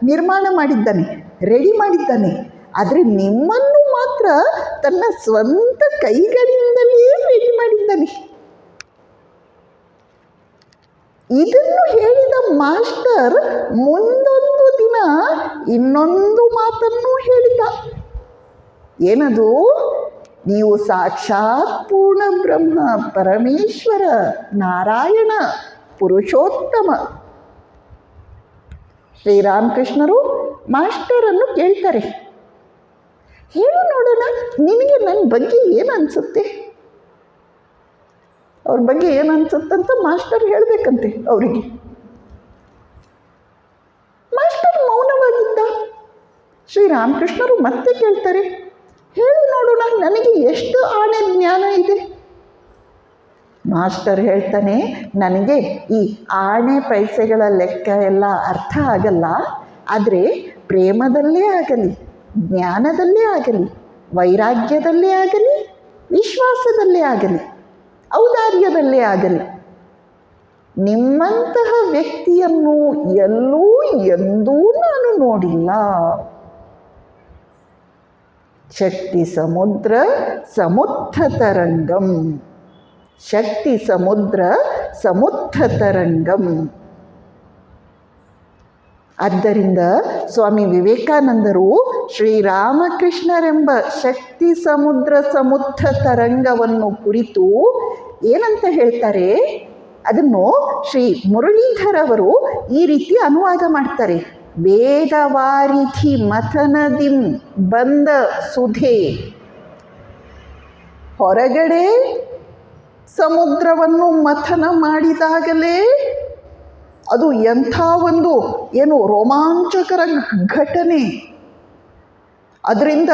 Speaker 1: ನಿರ್ಮಾಣ ಮಾಡಿದ್ದಾನೆ, ರೆಡಿ ಮಾಡಿದ್ದಾನೆ. ಆದರೆ ನಿಮ್ಮನ್ನು ಮಾತ್ರ ತನ್ನ ಸ್ವಂತ ಕೈಗಳಿಂದಲೇ ರೆಡಿ ಮಾಡಿದ್ದಾನೆ. ಇದನ್ನು ಹೇಳಿದ ಮಾಸ್ಟರ್ ಮುಂದೊಂದು ದಿನ ಇನ್ನೊಂದು ಮಾತನ್ನು ಹೇಳಿದ. ಏನದು? ನೀವು ಸಾಕ್ಷಾತ್ ಪೂರ್ಣ ಬ್ರಹ್ಮ, ಪರಮೇಶ್ವರ, ನಾರಾಯಣ, ಪುರುಷೋತ್ತಮ. ಶ್ರೀರಾಮಕೃಷ್ಣರು ಮಾಸ್ಟರನ್ನು ಕೇಳ್ತಾರೆ, ಹೇಳು ನೋಡೋಣ, ನಿನಗೆ ನನ್ನ ಬಗ್ಗೆ ಏನು ಅನಿಸುತ್ತೆ? ಅವ್ರ ಬಗ್ಗೆ ಏನು ಅನಿಸುತ್ತಂತ ಮಾಸ್ಟರ್ ಹೇಳಬೇಕಂತೆ ಅವರಿಗೆ. ಮಾಸ್ಟರ್ ಮೌನವಾಗಿದ್ದ. ಶ್ರೀರಾಮಕೃಷ್ಣರು ಮತ್ತೆ ಕೇಳ್ತಾರೆ, ಹೇಳು ನೋಡೋಣ, ನನಗೆ ಎಷ್ಟು ಆಣೆ ಜ್ಞಾನ ಇದೆ? ಮಾಸ್ಟರ್ ಹೇಳ್ತಾನೆ, ನನಗೆ ಈ ಆಣೆ ಪೈಸೆಗಳ ಲೆಕ್ಕ ಎಲ್ಲ ಅರ್ಥ ಆಗಲ್ಲ. ಆದರೆ ಪ್ರೇಮದಲ್ಲೇ ಆಗಲಿ, ಜ್ಞಾನದಲ್ಲೇ ಆಗಲಿ, ವೈರಾಗ್ಯದಲ್ಲೇ ಆಗಲಿ, ವಿಶ್ವಾಸದಲ್ಲೇ ಆಗಲಿ, ಔದಾರ್ಯದಲ್ಲೇ ಆಗಲಿ, ನಿಮ್ಮಂತಹ ವ್ಯಕ್ತಿಯನ್ನು ಎಲ್ಲೂ ಎಂದೂ ನಾನು ನೋಡಿಲ್ಲ. ಶಕ್ತಿ ಸಮುದ್ರ ಸಮುತ್ಥತರಂಗಂ. ಶಕ್ತಿ ಸಮುದ್ರ ಸಮುತ್ಥತರಂಗಂ. ಆದ್ದರಿಂದ ಸ್ವಾಮಿ ವಿವೇಕಾನಂದರು ಶ್ರೀರಾಮಕೃಷ್ಣರೆಂಬ ಶಕ್ತಿ ಸಮುದ್ರ ಸಮುತ್ಥ ತರಂಗವನ್ನು ಕುರಿತು ಏನಂತ ಹೇಳ್ತಾರೆ, ಅದನ್ನು ಶ್ರೀ ಮುರಳೀಧರ್ ಅವರು ಈ ರೀತಿ ಅನುವಾದ ಮಾಡ್ತಾರೆ. ವೇದವಾರಿಧಿ ಮಥನದಿಂ ಬಂದ ಸುಧೆ. ಹೊರಗಡೆ ಸಮುದ್ರವನ್ನು ಮಥನ ಮಾಡಿದಾಗಲೇ ಅದು ಎಂಥ ಒಂದು ಏನು ರೋಮಾಂಚಕರ ಘಟನೆ. ಅದರಿಂದ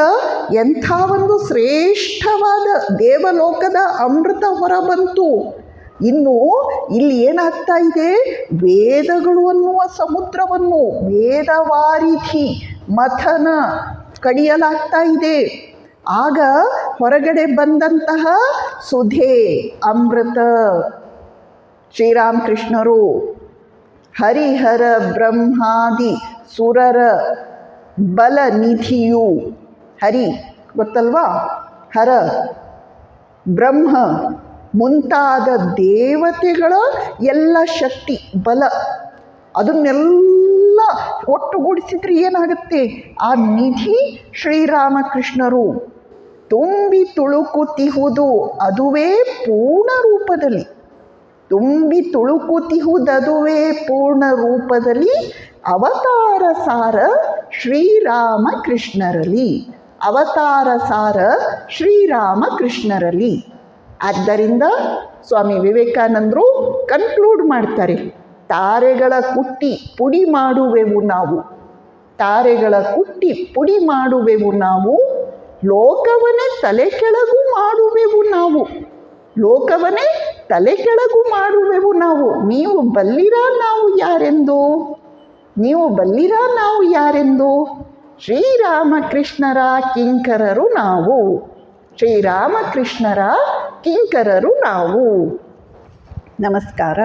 Speaker 1: ಎಂಥ ಒಂದು ಶ್ರೇಷ್ಠವಾದ ದೇವಲೋಕದ ಅಮೃತ ಹೊರಬಂತು. ಇನ್ನು ಇಲ್ಲಿ ಏನಾಗ್ತಾ ಇದೆ, ವೇದಗಳು ಅನ್ನುವ ಸಮುದ್ರವನ್ನು ವೇದವಾರಿಧಿ ಮಥನ ಕಡಿಯಲಾಗ್ತಾ ಇದೆ. ಆಗ ಹೊರಗಡೆ ಬಂದಂತಹ ಸುಧೆ, ಅಮೃತ, ಶ್ರೀರಾಮಕೃಷ್ಣರು ಹರಿಹರ ಬ್ರಹ್ಮಾದಿ ಸುರರ ಬಲನಿಧಿಯು. ಹರಿ ಗೊತ್ತಲ್ವಾ, ಹರ, ಬ್ರಹ್ಮ ಮುಂತಾದ ದೇವತೆಗಳ ಎಲ್ಲ ಶಕ್ತಿ ಬಲ, ಅದನ್ನೆಲ್ಲ ಒಟ್ಟುಗೂಡಿಸಿದ್ರೆ ಏನಾಗುತ್ತೆ, ಆ ನಿಧಿ ಶ್ರೀರಾಮಕೃಷ್ಣರು. ತುಂಬಿ ತುಳುಕುತಿಹುದು ಅದುವೇ ಪೂರ್ಣ ರೂಪದಲ್ಲಿ, ತುಂಬಿ ತುಳುಕುತಿಹುದದುವೇ ಪೂರ್ಣ ರೂಪದಲ್ಲಿ ಅವತಾರ ಸಾರ ಶ್ರೀರಾಮಕೃಷ್ಣರಲ್ಲಿ. ಅವತಾರ ಸಾರ ಶ್ರೀರಾಮಕೃಷ್ಣರಲ್ಲಿ. ಆದ್ದರಿಂದ ಸ್ವಾಮಿ ವಿವೇಕಾನಂದರು ಕನ್ಕ್ಲೂಡ್ ಮಾಡ್ತಾರೆ, ತಾರೆಗಳ ಕುಟ್ಟಿ ಪುಡಿ ಮಾಡುವೆವು ನಾವು, ತಾರೆಗಳ ಕುಟ್ಟಿ ಪುಡಿ ಮಾಡುವೆವು ನಾವು, ಲೋಕವನ್ನೇ ತಲೆ ಕೆಳಗು ಮಾಡುವೆವು ನಾವು, ಲೋಕವನ್ನೇ ತಲೆ ಕೆಳಗು ಮಾಡುವೆವು ನಾವು. ನೀವು ಬಲ್ಲಿರಾ ನಾವು ಯಾರೆಂದು, ನೀವು ಬಲ್ಲಿರಾ ನಾವು ಯಾರೆಂದು? ಶ್ರೀರಾಮಕೃಷ್ಣರ ಕಿಂಕರರು ನಾವು, ಶ್ರೀರಾಮಕೃಷ್ಣರ ಕಿಂಕರರು ನಾವು. ನಮಸ್ಕಾರ.